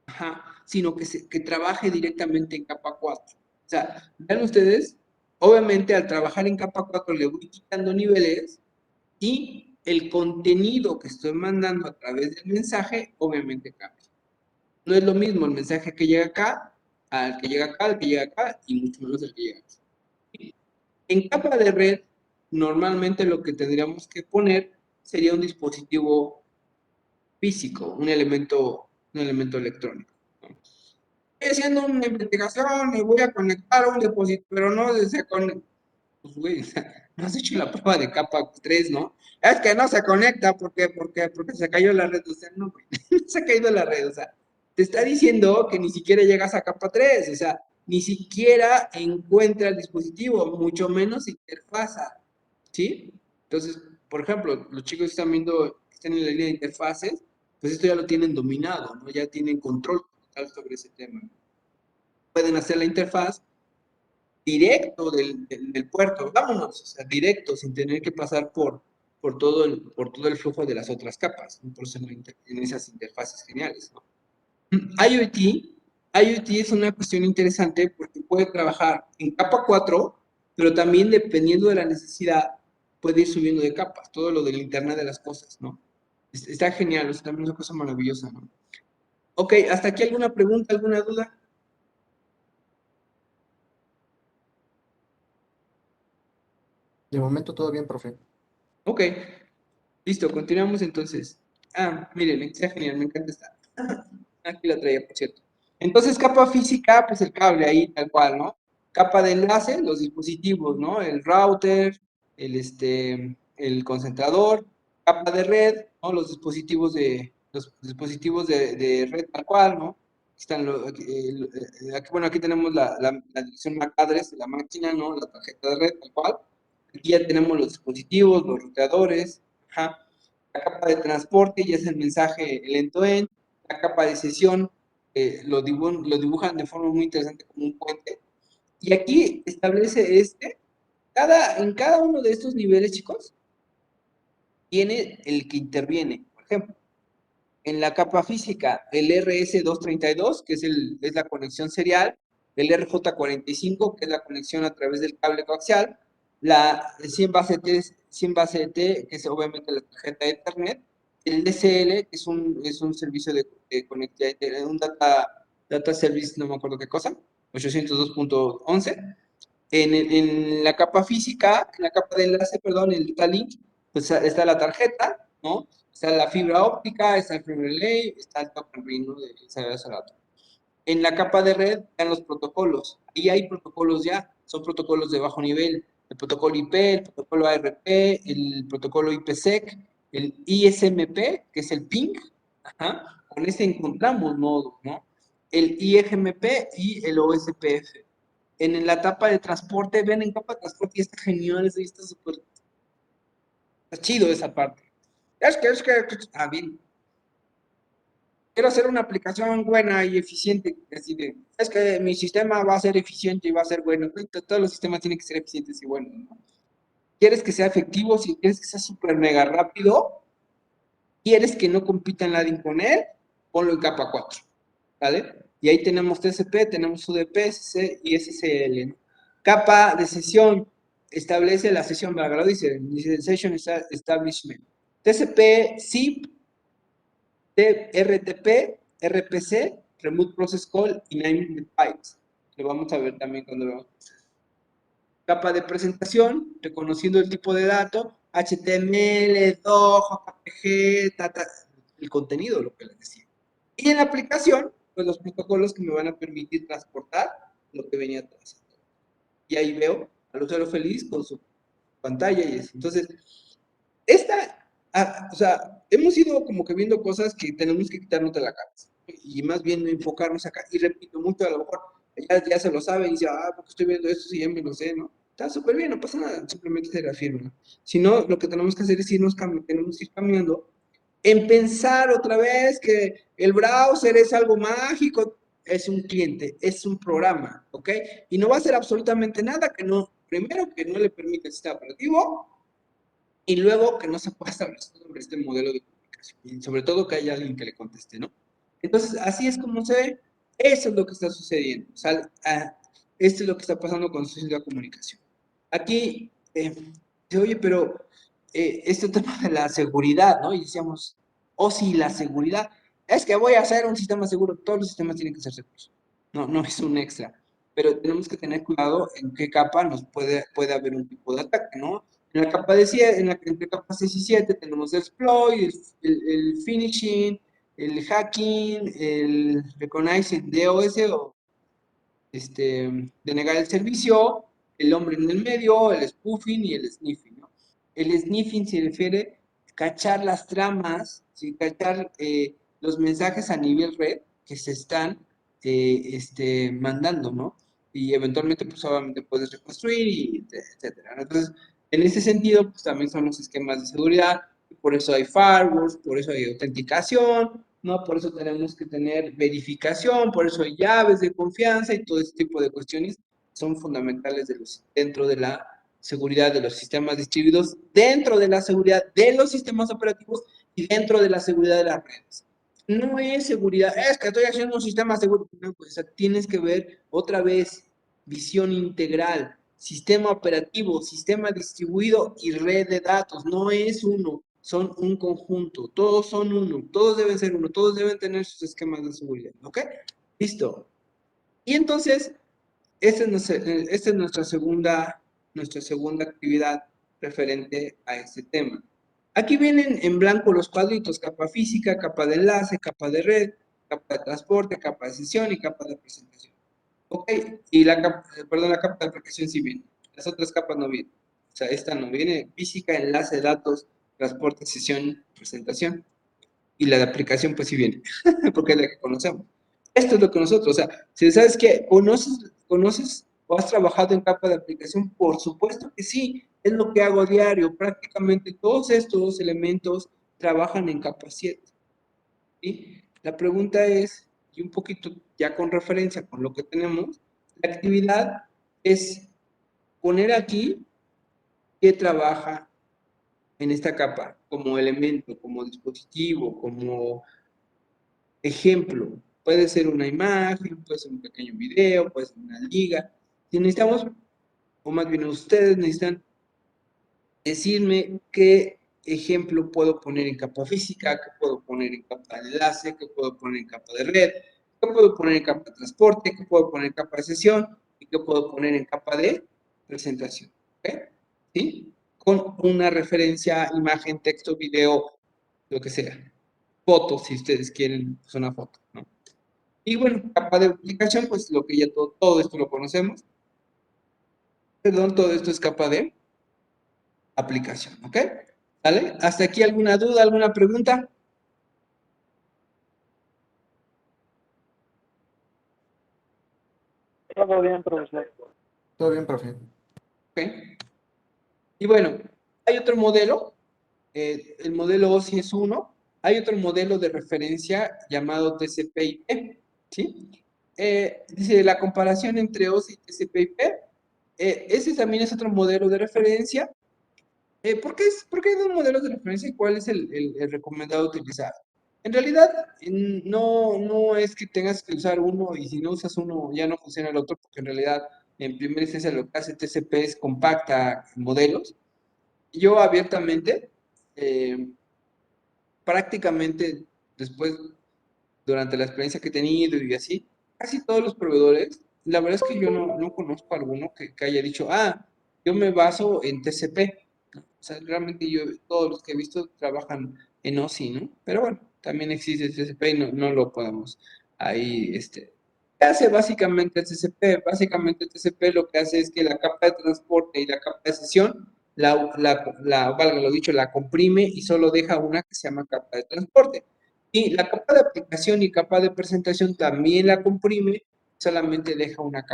ajá, sino que trabaje directamente en capa 4. O sea, vean ustedes, obviamente al trabajar en capa 4 le voy quitando niveles y el contenido que estoy mandando a través del mensaje, obviamente cambia. No es lo mismo el mensaje que llega acá, al que llega acá, al que llega acá, y mucho menos el que llega acá. En capa de red, normalmente lo que tendríamos que poner sería un dispositivo físico, un elemento electrónico, ¿no? Estoy haciendo una investigación y voy a conectar un dispositivo, pero no se conecta. Pues, güey, o sea, no has hecho la prueba de capa 3, ¿no? Es que no se conecta porque se cayó la red. O sea, no, güey, no se ha caído la red. O sea, te está diciendo que ni siquiera llegas a capa 3. O sea, ni siquiera encuentra el dispositivo, mucho menos interfaza, ¿sí? Entonces, por ejemplo, los chicos que están viendo, que están en la línea de interfaces, pues esto ya lo tienen dominado, ¿no? Ya tienen control total sobre ese tema. Pueden hacer la interfaz directo del puerto, vámonos, o sea, directo, sin tener que pasar por todo el flujo de las otras capas, ¿no? Por eso en esas interfaces geniales, ¿no? IoT, IoT es una cuestión interesante porque puede trabajar en capa 4, pero también dependiendo de la necesidad, puede ir subiendo de capas, todo lo del Internet de las cosas, ¿no? Está genial, es también una cosa maravillosa, ¿no? Ok, ¿hasta aquí alguna pregunta, alguna duda? De momento todo bien, profe. Ok, listo, continuamos entonces. Miren, está genial, me encanta esta. Aquí la traía, por cierto. Entonces, capa física, pues el cable ahí, tal cual, ¿no? Capa de enlace, los dispositivos, ¿no? El router, el concentrador. Capa de red, ¿no? Los dispositivos de red tal cual, ¿no? Bueno, aquí tenemos la dirección MAC address de la máquina, ¿no? La tarjeta de red tal cual. Aquí ya tenemos los dispositivos, los ruteadores, ajá. La capa de transporte ya es el mensaje, el end-to-end. La capa de sesión lo dibujan de forma muy interesante como un puente. Y aquí establece en cada uno de estos niveles, chicos, tiene el que interviene, por ejemplo. En la capa física, el RS232, que es la conexión serial, el RJ45, que es la conexión a través del cable coaxial, la 100 base T, 100 base T, que es obviamente la tarjeta de Ethernet, el DSL, que es un servicio de conectividad, un data service, no me acuerdo qué cosa, 802.11. En la capa física, en la capa de enlace, perdón, el data link, pues está la tarjeta, ¿no? Está la fibra óptica, está el frame relay, está el token ring, ¿no? De esa dato. En la capa de red están los protocolos. Ahí hay protocolos ya, son protocolos de bajo nivel. El protocolo IP, el protocolo ARP, el protocolo IPsec, el ISMP, que es el ping. Ajá. Con ese encontramos nodos, ¿no? El IGMP y el OSPF. En la etapa de transporte, ven en capa de transporte y está genial, está súper, está chido esa parte. Bien, quiero hacer una aplicación buena y eficiente, así de, es que mi sistema va a ser eficiente y va a ser bueno. Todos los sistemas tienen que ser eficientes y buenos, ¿no? Quieres que sea efectivo, si quieres que sea súper mega rápido, quieres que no compita nadie con él, ponlo en capa 4, ¿vale? Y ahí tenemos TCP, tenemos UDP, SC y SSL, ¿no? Capa de sesión, establece la sesión, ¿verdad? Lo dice Session Establishment. TCP, SIP, RTP, RPC, Remote Process Call y Naming the Pipes. Lo vamos a ver también cuando veamos. Capa de presentación, reconociendo el tipo de dato, HTML, DOC, JPG, el contenido, lo que les decía. Y en la aplicación, pues los protocolos que me van a permitir transportar lo que venía atrás. Y ahí veo al usuario feliz con su pantalla y eso. Entonces, o sea, hemos ido como que viendo cosas que tenemos que quitarnos de la cabeza y más bien enfocarnos acá. Y repito mucho, a lo mejor ya se lo sabe y dice, porque estoy viendo esto si ya me lo sé, ¿no? Está súper bien, no pasa nada, simplemente se reafirma. Si no, lo que tenemos que hacer es tenemos que ir cambiando en pensar otra vez que el browser es algo mágico, es un cliente, es un programa, ¿ok? Y no va a hacer absolutamente nada primero que no le permite el sistema operativo, y luego que no se pueda establecer sobre este modelo de comunicación. Y sobre todo que haya alguien que le conteste, ¿no? Entonces, así es como se ve. Eso es lo que está sucediendo. O sea, esto es lo que está pasando con la comunicación. Aquí, oye, pero este tema de la seguridad, ¿no? Y decíamos, oh, sí, la seguridad. Es que voy a hacer un sistema seguro. Todos los sistemas tienen que ser seguros. No, no es un extra. Pero tenemos que tener cuidado en qué capa nos puede haber un tipo de ataque, ¿no? En la capa de 7, entre capas 6 y 7 tenemos el exploit, el finishing, el hacking, el recognizing DOS o denegar el servicio, el hombre en el medio, el spoofing y el sniffing, ¿no? El sniffing se refiere a cachar las tramas, ¿sí? Cachar los mensajes a nivel red que se están mandando, ¿no? Y eventualmente, pues obviamente puedes reconstruir y etcétera, ¿no? Entonces, en ese sentido, pues también son los esquemas de seguridad, por eso hay firewalls, por eso hay autenticación, ¿no? Por eso tenemos que tener verificación, por eso hay llaves de confianza y todo ese tipo de cuestiones son fundamentales dentro de la seguridad de los sistemas distribuidos, dentro de la seguridad de los sistemas operativos y dentro de la seguridad de las redes. No es seguridad, es que estoy haciendo un sistema seguro. No, pues, o sea, tienes que ver otra vez visión integral, sistema operativo, sistema distribuido y red de datos. No es uno, son un conjunto, todos son uno, todos deben ser uno, todos deben tener sus esquemas de seguridad, ¿ok? Listo. Y entonces, esta es nuestra segunda actividad referente a este tema. Aquí vienen en blanco los cuadritos, capa física, capa de enlace, capa de red, capa de transporte, capa de sesión y capa de presentación. Ok, y la capa de aplicación sí viene, las otras capas no vienen. O sea, esta no viene, física, enlace, datos, transporte, sesión, presentación. Y la de aplicación pues sí viene, porque es la que conocemos. Esto es lo que nosotros, o sea, si sabes que conoces o has trabajado en capa de aplicación, por supuesto que sí, es lo que hago a diario. Prácticamente todos estos elementos trabajan en capa 7. ¿Sí? La pregunta es, y un poquito ya con referencia con lo que tenemos, la actividad es poner aquí qué trabaja en esta capa como elemento, como dispositivo, como ejemplo, puede ser una imagen, puede ser un pequeño video, puede ser una liga. Si necesitamos, o más bien ustedes necesitan decirme qué ejemplo puedo poner en capa física, qué puedo poner en capa de enlace, qué puedo poner en capa de red, qué puedo poner en capa de transporte, qué puedo poner en capa de sesión y qué puedo poner en capa de presentación. ¿Ok? ¿Sí? Con una referencia, imagen, texto, video, lo que sea. Fotos, si ustedes quieren, pues una foto, ¿no? Y bueno, capa de aplicación, pues lo que ya todo esto lo conocemos. Perdón, todo esto es capa de aplicación, ¿ok? ¿Vale? ¿Hasta aquí alguna duda, alguna pregunta? Todo bien, profesor. Todo bien, profe. ¿Ok? Y bueno, hay otro modelo, el modelo OSI es uno, hay otro modelo de referencia llamado TCP/IP, ¿sí? Dice la comparación entre OSI y TCP/IP, ese también es otro modelo de referencia. ¿Por qué hay dos modelos de referencia y cuál es el recomendado utilizar? En realidad, no es que tengas que usar uno y si no usas uno ya no funciona el otro, porque en realidad, en primera instancia, lo que hace TCP es compacta modelos. Yo abiertamente, prácticamente después, durante la experiencia que he tenido y así, casi todos los proveedores, la verdad es que yo no conozco alguno que haya dicho, yo me baso en TCP. O sea, realmente yo, todos los que he visto trabajan en OSI, ¿no? Pero bueno, también existe el TCP y no lo podemos ahí, ¿Qué hace básicamente el TCP? Básicamente el TCP lo que hace es que la capa de transporte y la capa de sesión, valga lo dicho, la comprime y solo deja una que se llama capa de transporte. Y la capa de aplicación y capa de presentación también la comprime, solamente deja una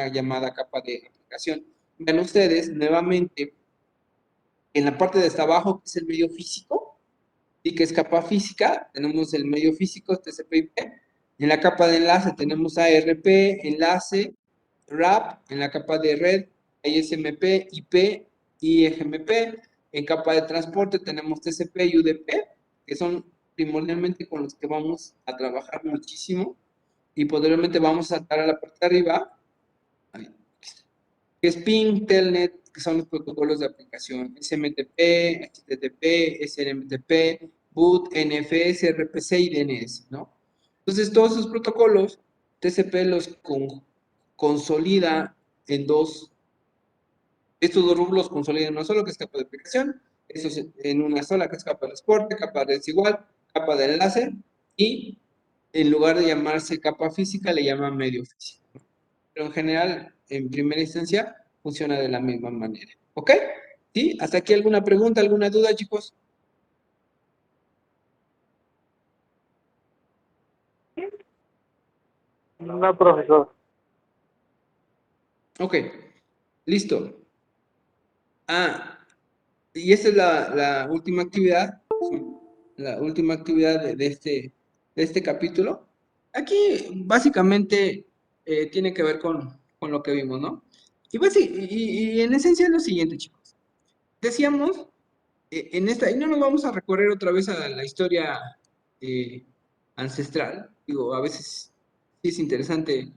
llamada capa de aplicación. Vean ustedes, nuevamente, en la parte de hasta abajo, que es el medio físico, y que es capa física, tenemos el medio físico, TCP/IP. En la capa de enlace tenemos ARP, enlace, RAP. En la capa de red, ISMP, IP y EGMP. En capa de transporte tenemos TCP y UDP, que son primordialmente con los que vamos a trabajar muchísimo. Y posteriormente vamos a saltar a la parte de arriba, que es PIN, Telnet, que son los protocolos de aplicación, SMTP, HTTP, SNMTP, boot, NFS, RPC y DNS, ¿no? Entonces, todos esos protocolos, TCP los consolida en estos dos rubros los consolida en una sola, que es capa de aplicación, eso es en una sola, que es capa de transporte, capa de desigual, capa de enlace, y en lugar de llamarse capa física, le llaman medio físico. Pero en general, en primera instancia, funciona de la misma manera. ¿Ok? ¿Sí? ¿Hasta aquí alguna pregunta, alguna duda, chicos? No, profesor. Ok, listo. Y esta es la última actividad, la última actividad de este capítulo. Aquí, básicamente, tiene que ver con lo que vimos, ¿no? Y en esencia es lo siguiente, chicos. Decíamos y no nos vamos a recorrer otra vez a la historia eh, ancestral. Digo, a veces sí es interesante,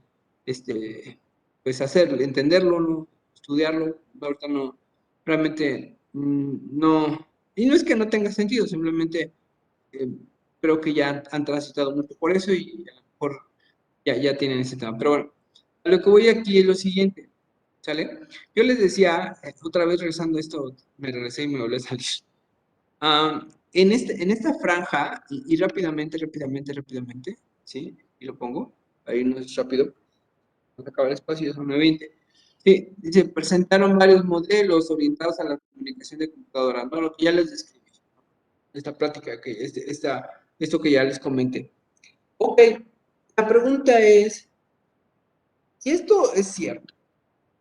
pues entenderlo, ¿no? Estudiarlo. Ahorita no, realmente no. Y no es que no tenga sentido, simplemente eh, creo que ya han transitado mucho por eso y a lo mejor ya tienen ese tema. Pero bueno, a lo que voy aquí es lo siguiente, ¿sale? Yo les decía, otra vez regresando a esto, me regresé y me volví a salir. En esta franja, y rápidamente, ¿sí? Y lo pongo, ahí no es rápido, no se acaba el espacio, son 9:20. Sí, dice, presentaron varios modelos orientados a la comunicación de computadoras, ¿no? Lo que ya les describí, esta plática, esto que ya les comenté. Ok, la pregunta es, si esto es cierto,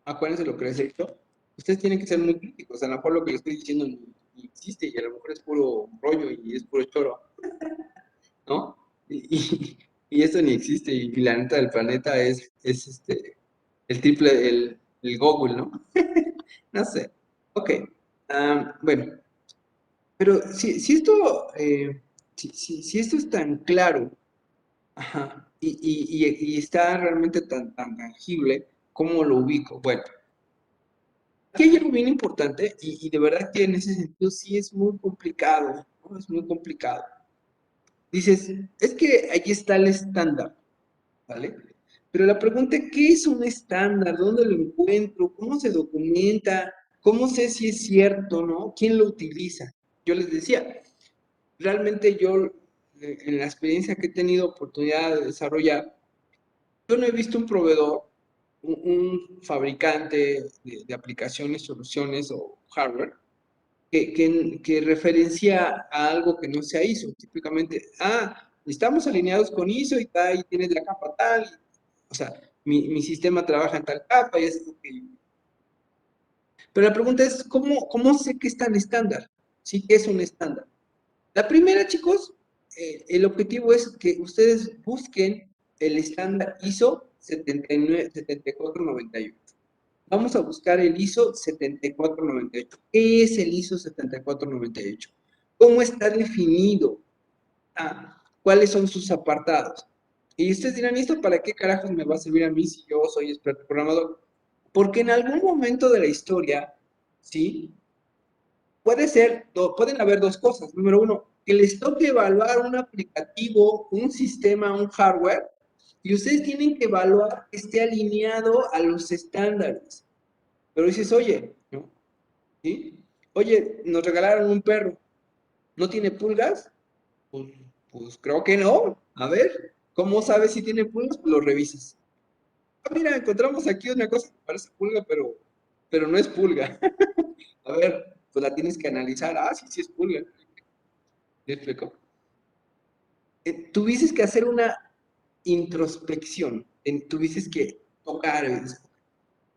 acuérdense lo que les he dicho, ustedes tienen que ser muy críticos, a lo mejor lo que les estoy diciendo ni existe y a lo mejor es puro rollo y es puro choro. ¿No? Y esto ni existe, y la neta del planeta es el triple, el Google, ¿no? No sé. Ok. Bueno, pero si esto es tan claro Ajá, y está realmente tan tangible, ¿cómo lo ubico? Bueno, aquí hay algo bien importante y de verdad que en ese sentido sí es muy complicado, ¿no? Es muy complicado. Dices, es que ahí está el estándar, ¿vale? Pero la pregunta es, ¿qué es un estándar? ¿Dónde lo encuentro? ¿Cómo se documenta? ¿Cómo sé si es cierto, no? ¿Quién lo utiliza? Yo les decía, realmente yo, en la experiencia que he tenido oportunidad de desarrollar, yo no he visto un proveedor, un fabricante de aplicaciones, soluciones o hardware que referencia a algo que no sea ISO. Típicamente, estamos alineados con ISO y tal, y tienes la capa tal, o sea, mi sistema trabaja en tal capa y es lo que... Pero la pregunta es, ¿cómo sé que es tan estándar? ¿Sí que es un estándar? La primera, chicos, el objetivo es que ustedes busquen el estándar ISO 7498. Vamos a buscar el ISO 7498. ¿Qué es el ISO 7498? ¿Cómo está definido? ¿Cuáles son sus apartados? Y ustedes dirán, ¿esto para qué carajos me va a servir a mí si yo soy experto programador? Porque en algún momento de la historia, ¿sí? Pueden haber dos cosas. Número uno, que les toque evaluar un aplicativo, un sistema, un hardware, y ustedes tienen que evaluar que esté alineado a los estándares. Pero dices, oye, ¿no? ¿Sí? Oye, nos regalaron un perro, ¿no tiene pulgas? Pues, pues creo que no. A ver, ¿cómo sabes si tiene pulgas? Pues lo revisas. Mira, encontramos aquí una cosa que parece pulga, pero no es pulga. A ver, pues la tienes que analizar. Sí, sí es pulga. ¿Me explico? Tuvieses que hacer una introspección, tuvieses que tocar.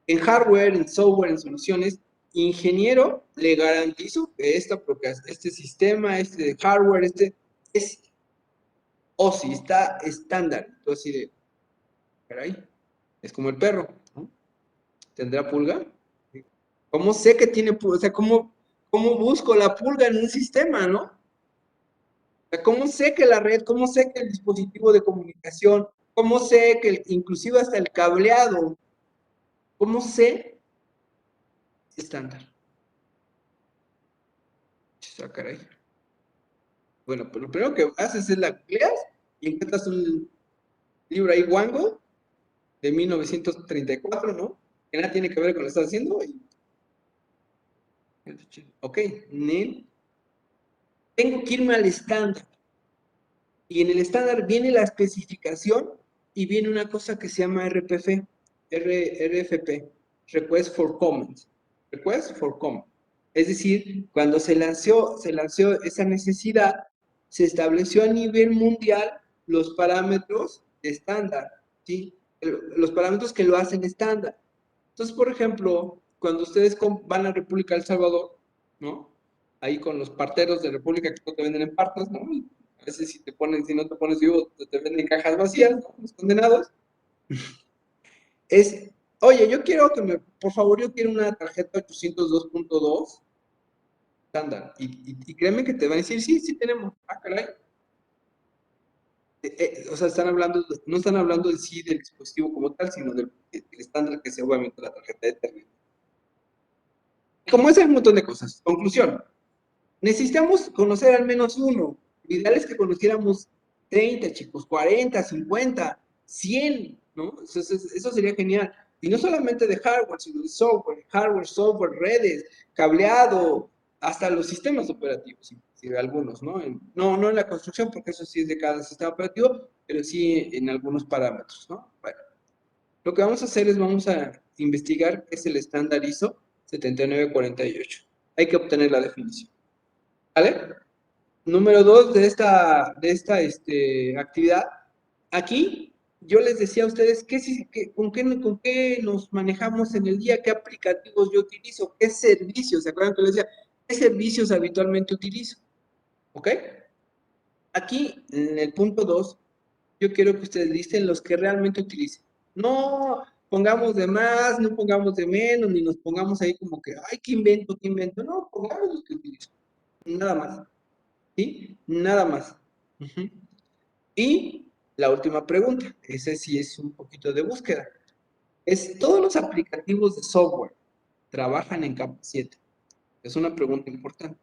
En hardware, en software, en soluciones, ingeniero, le garantizo que este sistema, este de hardware, es OSI, está estándar. Entonces, así de, caray, es como el perro, ¿no? ¿Tendrá pulga? ¿Cómo sé que tiene pulga? O sea, ¿cómo busco la pulga en un sistema, no? O sea, ¿cómo sé que la red, cómo sé que el dispositivo de comunicación, cómo sé que inclusive hasta el cableado, cómo sé estándar? Caray. Bueno, pues lo primero que haces es la googleas y encuentras un libro ahí, Wango, de 1934, ¿no? Que nada tiene que ver con lo que estás haciendo. Ok, tengo que irme al estándar. Y en el estándar viene la especificación y viene una cosa que se llama RFP, Request for Comment. Request for Comment. Es decir, cuando se lanzó esa necesidad, se estableció a nivel mundial los parámetros estándar, ¿sí? Los parámetros que lo hacen estándar. Entonces, por ejemplo, cuando ustedes van a República del Salvador, ¿no? Ahí con los parteros de República que no te venden en partes, ¿no? A veces si no te pones vivo, te venden cajas vacías, ¿no? Los condenados. Oye, por favor, yo quiero una tarjeta 802.2 estándar. Y créeme que te van a decir, sí, sí tenemos. Caray. O sea, no están hablando de sí del dispositivo como tal, sino del estándar que es obviamente la tarjeta de Ethernet. Como es, hay un montón de cosas. Conclusión. Necesitamos conocer al menos uno. Lo ideal es que conociéramos 30, chicos, 40, 50, 100, ¿no? Eso sería genial. Y no solamente de hardware, sino de software, software, redes, cableado, hasta los sistemas operativos, inclusive algunos, ¿no? No en la construcción, porque eso sí es de cada sistema operativo, pero sí en algunos parámetros, ¿no? Bueno, lo que vamos a hacer es vamos a investigar qué es el estándar ISO 7948. Hay que obtener la definición. ¿Vale? Número 2 de esta actividad. Aquí yo les decía a ustedes con qué nos manejamos en el día, qué aplicativos yo utilizo, qué servicios. ¿Se acuerdan que les decía? ¿Qué servicios habitualmente utilizo? ¿Ok? Aquí, en el punto 2, yo quiero que ustedes listen los que realmente utilicen. No pongamos de más, no pongamos de menos, ni nos pongamos ahí como que, ay, ¿qué invento, qué invento? No, pongamos los que utilizo. Nada más. ¿Sí? Nada más. Y la última pregunta. Ese sí es un poquito de búsqueda. ¿Todos los aplicativos de software trabajan en capa 7? Es una pregunta importante.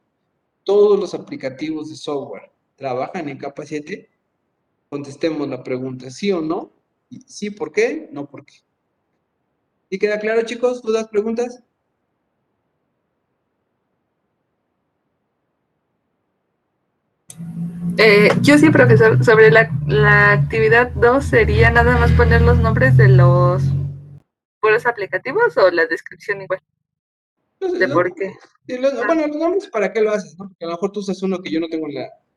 ¿Todos los aplicativos de software trabajan en capa 7? Contestemos la pregunta, ¿sí o no? Y sí, ¿por qué? No, ¿por qué? ¿Sí queda claro, chicos? ¿Dudas, preguntas? Yo sí, profesor, sobre la actividad 2 sería nada más poner los nombres de los puros aplicativos o la descripción igual, de por qué. Bueno, los nombres, ¿para qué lo haces? ¿No? Porque a lo mejor tú usas uno que yo no tengo a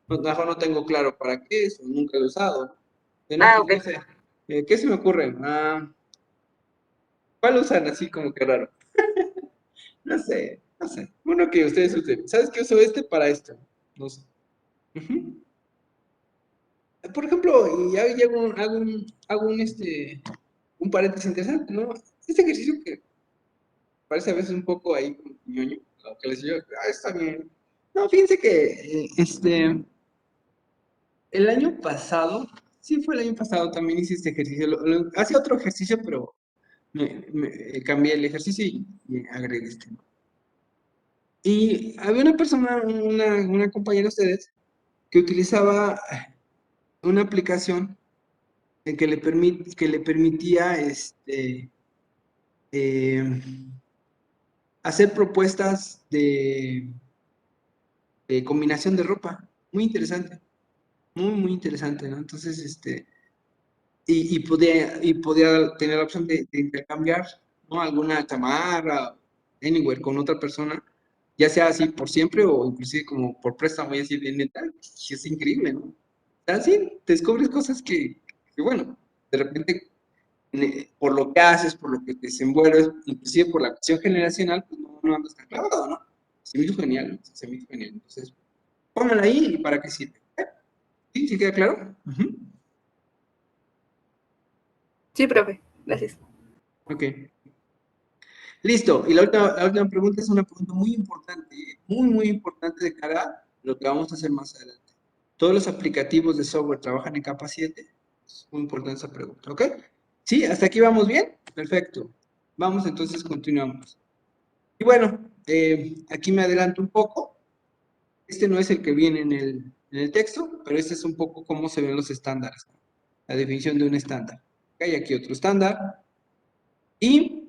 lo mejor no tengo claro para qué es, o nunca lo he usado, ¿no? No, pues, Ok. no sé. ¿Qué se me ocurre? ¿Cuál usan así como que raro? No sé, no sé. Uno que ustedes usen. ¿Sabes qué uso este para esto? No sé. Ujú. Por ejemplo, y ahí hago un paréntesis interesante, ¿no? Este ejercicio que parece a veces un poco ahí como ñoño, lo que les digo, está bien. No, fíjense que el año pasado, sí fue el año pasado, también hice este ejercicio. Hacía otro ejercicio, pero cambié el ejercicio y agregué este, ¿no? Y había una persona, una compañera de ustedes, que utilizaba una aplicación que le permitía eh, hacer propuestas de combinación de ropa. Muy interesante, muy interesante, ¿no? Entonces, podía tener la opción de intercambiar, ¿no? Alguna chamarra, anywhere, con otra persona, ya sea así por siempre o inclusive como por préstamo y así de neta, y es increíble, ¿no? O sea, sí, te descubres cosas que, bueno, de repente, por lo que haces, por lo que te desenvuelves, inclusive por la cuestión generacional, pues no andas tan clavado, ¿no? Se me hizo genial, ¿no? Se me hizo genial. Entonces, pónganla ahí y para qué sirve. ¿Sí? ¿Sí queda claro? Ujú. Sí, profe, gracias. Ok. Listo. Y la última pregunta es una pregunta muy importante, muy importante de cara a lo que vamos a hacer más adelante. ¿Todos los aplicativos de software trabajan en capa 7? Es muy importante esa pregunta, ¿ok? ¿Sí? ¿Hasta aquí vamos bien? Perfecto. Vamos entonces, continuamos. Y bueno, aquí me adelanto un poco. Este no es el que viene en el texto, pero este es un poco cómo se ven los estándares. La definición de un estándar. Hay aquí otro estándar. Y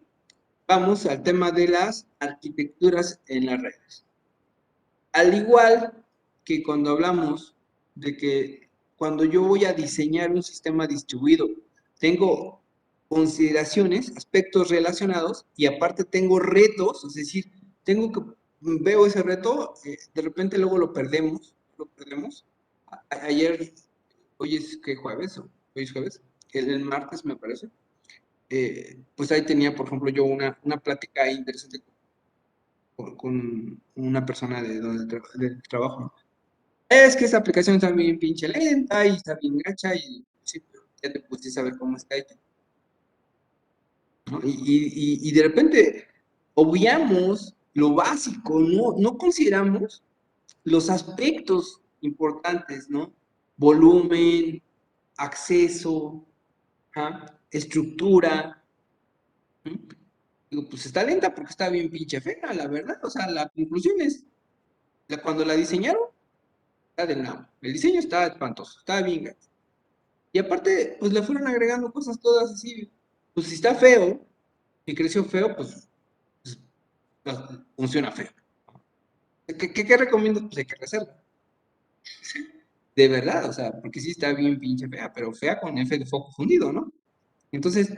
vamos al tema de las arquitecturas en las redes. Al igual que cuando hablamos de que cuando yo voy a diseñar un sistema distribuido, tengo consideraciones, aspectos relacionados y aparte tengo retos, es decir, veo ese reto, de repente luego lo perdemos. Ayer, hoy es que jueves, hoy es jueves, el martes me parece, pues ahí tenía, por ejemplo, yo una plática interesante con una persona del trabajo, ¿no? Es que esa aplicación está bien pinche lenta y está bien gacha y sí, pero ya te pusiste a ver cómo está hecha, ¿no? Y de repente obviamos lo básico, no consideramos los aspectos importantes, ¿no? Volumen, acceso, estructura. Digo, pues está lenta porque está bien pinche fea, la verdad. O sea, la conclusión es, cuando la diseñaron, está del nabo. El diseño estaba espantoso, estaba bien gacho. Y aparte, pues le fueron agregando cosas todas así. Pues si está feo y creció feo, pues, funciona feo. ¿Qué recomiendo? Pues hay que rehacerla. De verdad, o sea, porque sí está bien pinche fea, pero fea con F de foco fundido, ¿no? Entonces,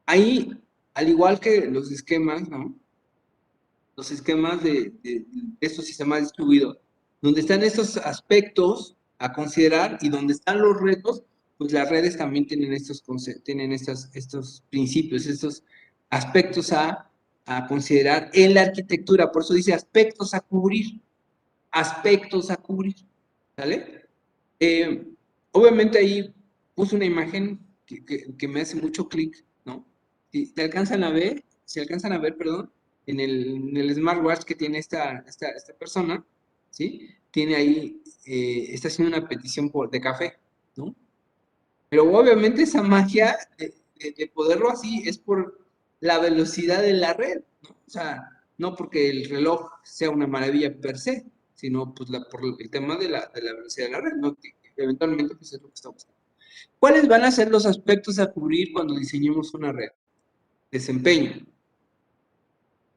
ahí, al igual que los esquemas, ¿no? Los esquemas de estos sistemas distribuidos, donde están estos aspectos a considerar y donde están los retos, pues las redes también tienen estos principios, estos aspectos a considerar en la arquitectura. Por eso dice aspectos a cubrir, ¿sale? Obviamente ahí puse una imagen que me hace mucho clic, ¿no? Si alcanzan a ver, perdón, en el smartwatch que tiene esta persona, ¿sí? Tiene ahí, está haciendo una petición de café, ¿no? Pero obviamente esa magia de poderlo así es por la velocidad de la red, ¿no? O sea, no porque el reloj sea una maravilla per se, sino pues por el tema de la velocidad de la red, ¿no? Que eventualmente pues es lo que estamos haciendo. ¿Cuáles van a ser los aspectos a cubrir cuando diseñemos una red? Desempeño,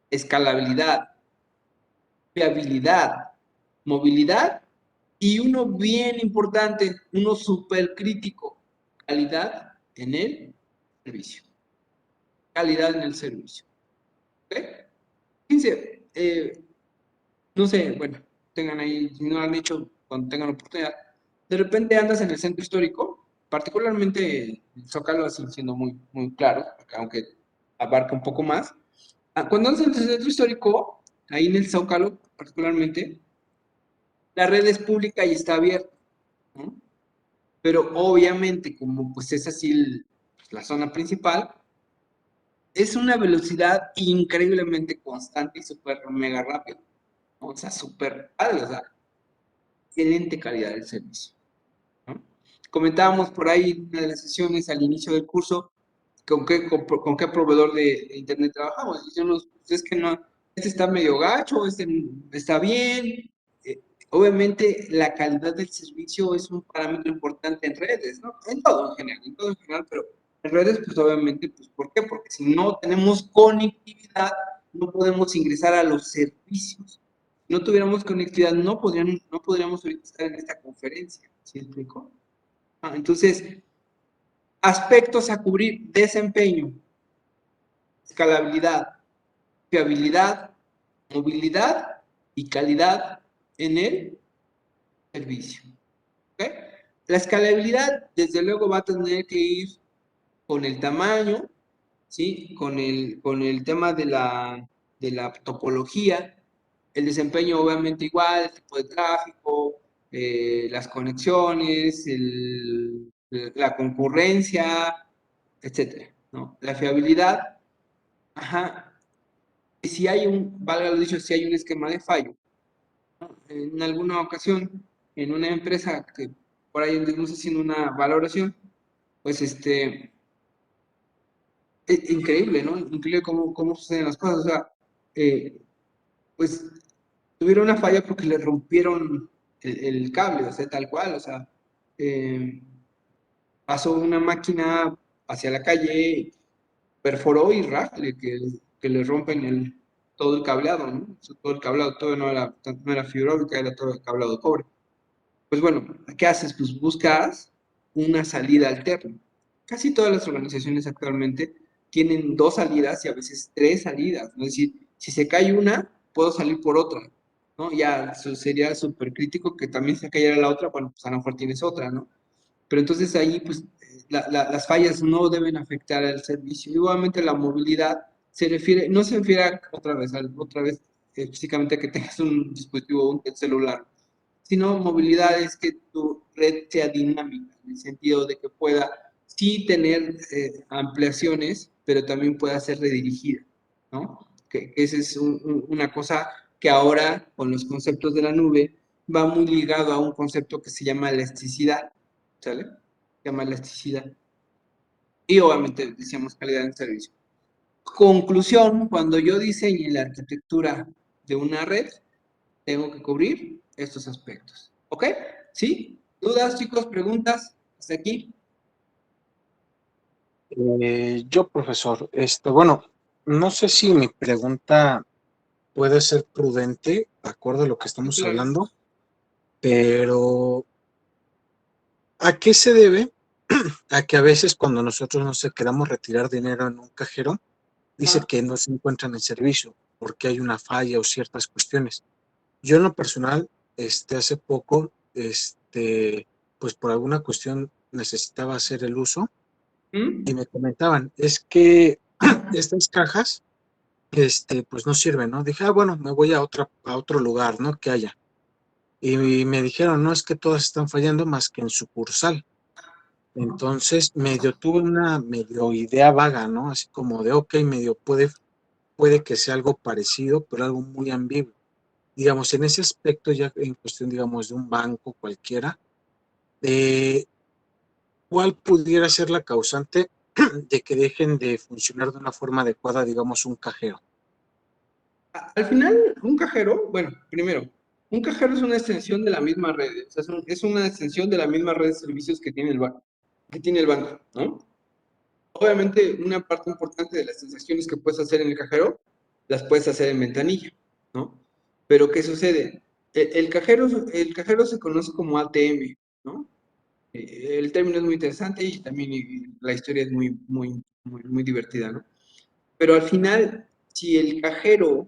escalabilidad, fiabilidad, movilidad y uno bien importante, uno súper crítico, calidad en el servicio. Calidad en el servicio. ¿Ok? Fíjense, no sé, bueno, tengan ahí, si no lo han hecho, cuando tengan oportunidad, de repente andas en el centro histórico, particularmente el Zócalo, así siendo muy, muy claro, aunque abarca un poco más. Cuando andas en el centro histórico, ahí en el Zócalo, particularmente, la red es pública y está abierta, ¿no? Pero obviamente, como pues es así pues, la zona principal, es una velocidad increíblemente constante y súper mega rápida, ¿no? O sea, súper padre, o sea, excelente calidad del servicio, ¿no? Comentábamos por ahí en una de las sesiones al inicio del curso con qué proveedor de internet trabajamos. Y decíamos, pues es que no, este está medio gacho, este está bien. Obviamente la calidad del servicio es un parámetro importante en redes, ¿no? En todo en general, pero en redes, pues obviamente, pues ¿por qué? Porque si no tenemos conectividad, no podemos ingresar a los servicios. Si no tuviéramos conectividad, no podríamos ahorita estar en esta conferencia, ¿sí me explico? Entonces, aspectos a cubrir: desempeño, escalabilidad, fiabilidad, movilidad y calidad en el servicio. ¿Okay? La escalabilidad, desde luego, va a tener que ir con el tamaño, ¿sí? Con el tema de la topología. El desempeño, obviamente, igual, el tipo de tráfico, las conexiones, la concurrencia, etcétera, ¿no? La fiabilidad, ajá. Y si hay valga lo dicho, si hay un esquema de fallo, ¿no? En alguna ocasión, en una empresa que por ahí anduvimos haciendo una valoración, pues increíble, ¿no? Increíble cómo suceden las cosas. O sea, pues tuvieron una falla porque le rompieron el cable, o sea, tal cual, o sea, eh, pasó una máquina hacia la calle, perforó y rájale, que le rompen todo el cableado, ¿no? O sea, todo el cableado, todo no era fibra óptica, era todo el cableado de cobre. Pues bueno, ¿qué haces? Pues buscas una salida alterna. Casi todas las organizaciones actualmente tienen 2 salidas y a veces 3 salidas, ¿no? Es decir, si se cae una, puedo salir por otra, ¿no? Ya eso sería súper crítico que también se cayera la otra, bueno, pues a lo mejor tienes otra, ¿no? Pero entonces ahí, pues, las fallas no deben afectar al servicio. Igualmente la movilidad no se refiere otra vez, físicamente a que tengas un dispositivo, un celular, sino movilidad es que tu red sea dinámica, en el sentido de que pueda sí tener ampliaciones, pero también pueda ser redirigida, ¿no? Que esa es una cosa que ahora, con los conceptos de la nube, va muy ligado a un concepto que se llama elasticidad, ¿sale? Se llama elasticidad. Y obviamente decíamos calidad en servicio. Conclusión: cuando yo diseñe la arquitectura de una red, tengo que cubrir estos aspectos. ¿Ok? ¿Sí? ¿Dudas, chicos? ¿Preguntas? ¿Hasta aquí? Yo, profesor, bueno, no sé si mi pregunta puede ser prudente, de acuerdo a lo que estamos Claro. hablando, pero ¿a qué se debe? A que a veces cuando nosotros, no sé, queramos retirar dinero en un cajero, dice que no se encuentra en el servicio porque hay una falla o ciertas cuestiones. Yo en lo personal, hace poco, pues por alguna cuestión necesitaba hacer el uso y me comentaban, es que estas cajas, pues no sirven, ¿no? Dije, bueno, me voy a otro lugar, ¿no? Que haya. Y me dijeron, no, es que todas están fallando más que en sucursal. Entonces, tuve una medio idea vaga, ¿no? Así como de, ok, medio puede que sea algo parecido, pero algo muy ambiguo. Digamos, en ese aspecto, ya en cuestión, digamos, de un banco cualquiera, ¿cuál pudiera ser la causante de que dejen de funcionar de una forma adecuada, digamos, un cajero? Al final, un cajero, bueno, primero, un cajero es una extensión de la misma red, o sea, es una extensión de la misma red de servicios que tiene el banco, ¿no? Obviamente, una parte importante de las transacciones que puedes hacer en el cajero, las puedes hacer en ventanilla, ¿no? Pero, ¿qué sucede? El cajero se conoce como ATM, ¿no? El término es muy interesante y también la historia es muy, muy, muy, muy divertida, ¿no? Pero al final, si el cajero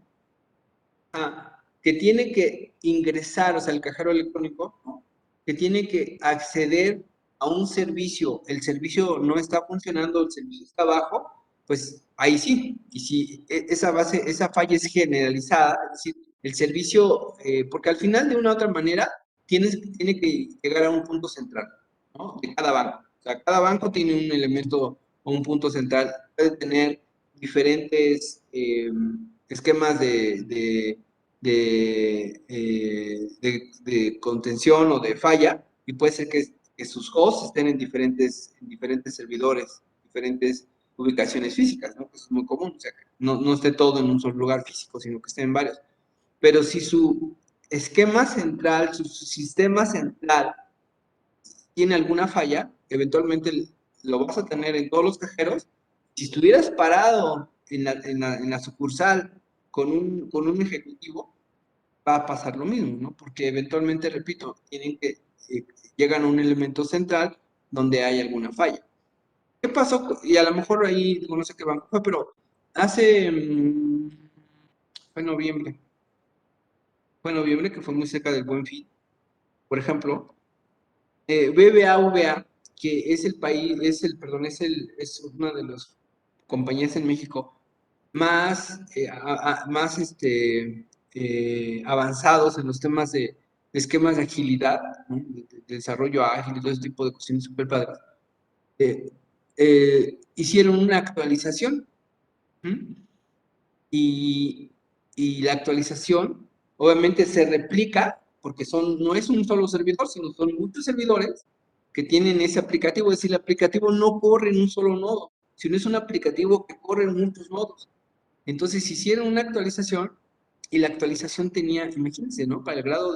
que tiene que ingresar, o sea, el cajero electrónico, ¿no? Que tiene que acceder a un servicio, el servicio no está funcionando, el servicio está bajo, pues ahí sí. Y si esa falla es generalizada, es decir, el servicio, porque al final de una u otra manera tiene que llegar a un punto central, ¿no? De cada banco. O sea, cada banco tiene un elemento o un punto central. Puede tener diferentes esquemas de contención o de falla, y puede ser que sus hosts estén en diferentes servidores, diferentes ubicaciones físicas, ¿no? Eso es muy común, o sea, que no esté todo en un solo lugar físico, sino que esté en varios. Pero si su esquema central, su sistema central tiene alguna falla, eventualmente lo vas a tener en todos los cajeros. Si estuvieras parado en la sucursal con un ejecutivo, va a pasar lo mismo, ¿no? Porque eventualmente, repito, llegan a un elemento central donde hay alguna falla. ¿Qué pasó? Y a lo mejor ahí, digo, no sé qué banco fue, pero hace, fue noviembre, que fue muy cerca del Buen Fin, por ejemplo, BBVA, que es el país, es una de las compañías en México más avanzados en los temas de esquemas de agilidad, ¿no? De desarrollo ágil y todo ese tipo de cuestiones súper padres. Hicieron una actualización. ¿Mm? Y la actualización obviamente se replica porque no es un solo servidor, sino son muchos servidores que tienen ese aplicativo. Es decir, el aplicativo no corre en un solo nodo, sino es un aplicativo que corre en muchos nodos. Entonces hicieron una actualización y la actualización tenía, imagínense, ¿no? Para el grado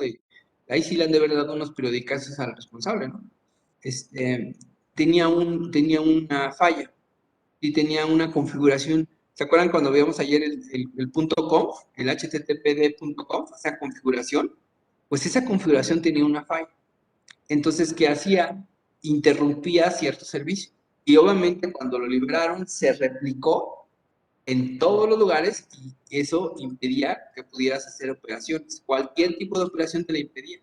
ahí sí le han de haber dado unos periodicazos al responsable, ¿no? Este, tenía una falla y tenía una configuración. ¿Se acuerdan cuando veíamos ayer el .conf, el httpd.conf, esa configuración? Pues esa configuración tenía una falla. Entonces, ¿qué hacía? Interrumpía cierto servicio. Y obviamente cuando lo liberaron, se replicó en todos los lugares y eso impedía que pudieras hacer operaciones. Cualquier tipo de operación te la impedía.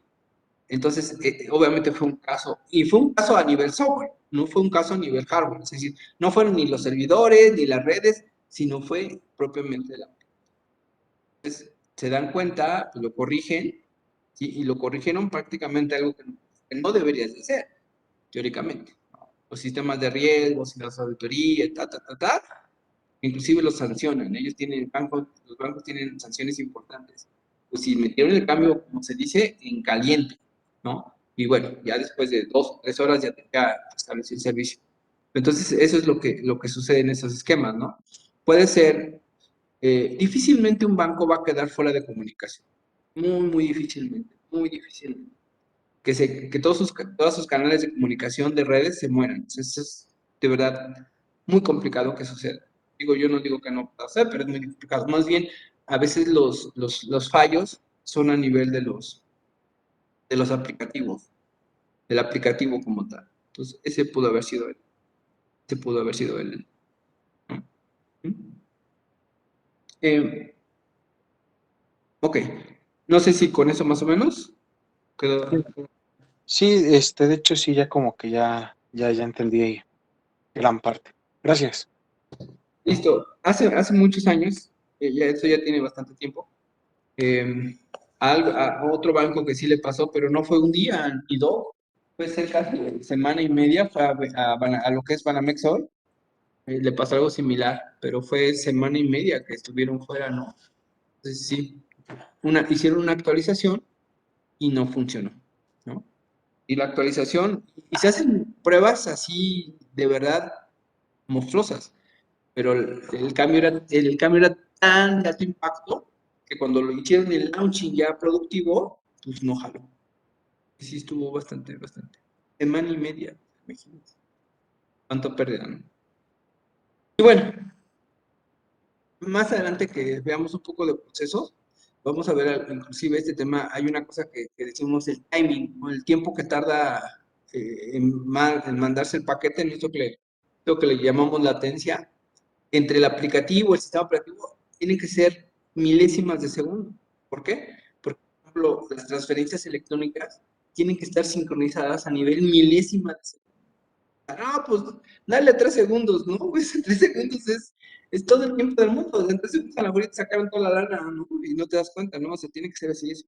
Entonces, obviamente fue un caso, y fue un caso a nivel software, no fue un caso a nivel hardware, es decir, no fueron ni los servidores ni las redes, sino fue propiamente la. Entonces, se dan cuenta, pues lo corrigen, ¿sí? Y lo corrigieron prácticamente algo que no deberías de hacer, teóricamente, ¿no? Los sistemas de riesgos y las auditorías, inclusive los sancionan, los bancos tienen sanciones importantes. Pues si metieron el cambio, como se dice, en caliente, ¿no? Y bueno, ya después de 2 o 3 horas ya estableció el servicio. Entonces, eso es lo que sucede en esos esquemas, ¿no? Puede ser, difícilmente un banco va a quedar fuera de comunicación. Muy, muy difícilmente, muy difícilmente. Que todos sus canales de comunicación de redes se mueran. Eso es de verdad muy complicado que suceda. Yo no digo que no pueda ser, pero es muy complicado. Más bien, a veces los fallos son a nivel de los aplicativos, del aplicativo como tal. Entonces, ese pudo haber sido él. Ese pudo haber sido él. ¿No? Ok. No sé si con eso más o menos quedó. Sí, de hecho sí, ya como que ya entendí gran parte. Gracias. Listo. Hace muchos años, eso ya tiene bastante tiempo, a otro banco que sí le pasó, pero no fue un día ni dos, fue cerca de semana y media, fue a lo que es Banamex hoy, le pasó algo similar, pero fue semana y media que estuvieron fuera, ¿no? Entonces sí, hicieron una actualización y no funcionó, ¿no? y la actualización, y se hacen pruebas así de verdad monstruosas, pero el cambio era tan de alto impacto que cuando lo hicieron el launching ya productivo, pues no jaló. Y sí estuvo bastante. Semana y media, imagínense. ¿Cuánto pérdida, no? Y bueno, más adelante que veamos un poco de procesos, vamos a ver inclusive este tema, hay una cosa que decimos el timing, o el tiempo que tarda en mandarse el paquete, en esto que le llamamos latencia, entre el aplicativo y el sistema operativo, tienen que ser milésimas de segundo. ¿Por qué? Porque, por ejemplo, las transferencias electrónicas tienen que estar sincronizadas a nivel milésimas de segundo. Ah, pues dale 3 segundos, ¿no? Pues 3 segundos es todo el tiempo del mundo. En 3 segundos a la ahorita sacaron toda la lana, ¿no? Y no te das cuenta, ¿no? O sea, tiene que ser así eso.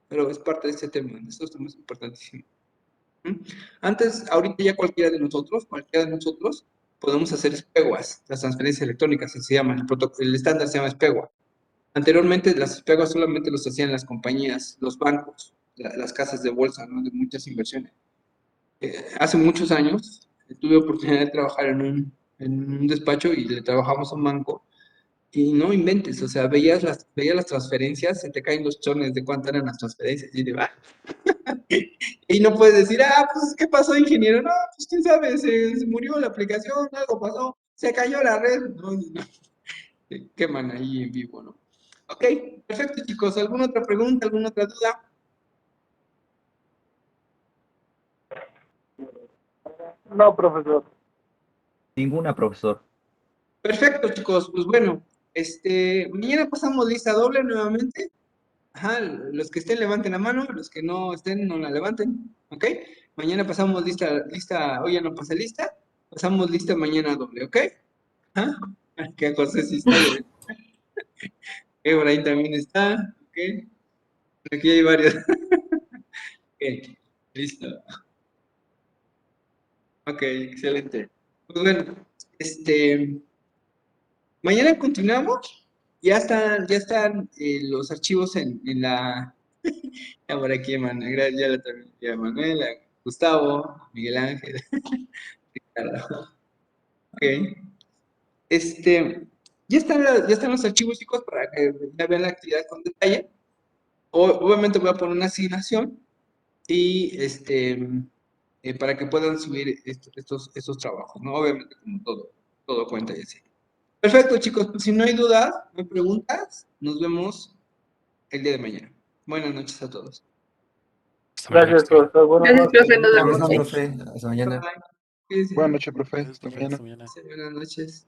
Pero es parte de este tema, de estos temas importantísimos. Antes, ahorita ya cualquiera de nosotros, podemos hacer SPEGUAS, las transferencias electrónicas, se llaman, el estándar se llama SPEGUA. Anteriormente las SPEGUAS solamente los hacían las compañías, los bancos, las casas de bolsa, ¿no? De muchas inversiones. Hace muchos años tuve oportunidad de trabajar en un despacho y le trabajamos a un banco y no inventes, o sea, veías las transferencias, se te caen los chones de cuánto eran las transferencias y de y no puedes decir, pues, ¿qué pasó, ingeniero? No, pues, quién sabe, se murió la aplicación, algo pasó, se cayó la red, no, queman ahí en vivo, ¿no? Ok, perfecto, chicos, ¿alguna otra pregunta, alguna otra duda? No, profesor. Ninguna, profesor. Perfecto, chicos, pues bueno, mañana pasamos lista doble nuevamente. Ajá, los que estén levanten la mano, los que no estén no la levanten, ¿ok? Mañana pasamos lista, hoy ya no pasé lista, pasamos lista mañana doble, ¿ok? Ajá, que José sí está, Efraín también está, ¿ok? Aquí hay varios. Ok, listo. Ok, excelente. Pues bueno, mañana continuamos. Ya están los archivos en la. Ya por aquí, ya la terminé. Ya Manuela, Gustavo, Miguel Ángel, Ricardo. Ok. Ya están los archivos, chicos, para que ya vean la actividad con detalle. Obviamente voy a poner una asignación y para que puedan subir estos trabajos, ¿no? Obviamente, como todo cuenta y así. Perfecto, chicos. Pues si no hay dudas, no hay preguntas, nos vemos el día de mañana. Buenas noches a todos. Gracias, profesor. Buenas Gracias, noches. profe, nos vemos. Bueno, profe, hasta mañana. Bye. Cuídense. Buenas noches, profe. Hasta Hasta mañana. mañana. Buenas noches.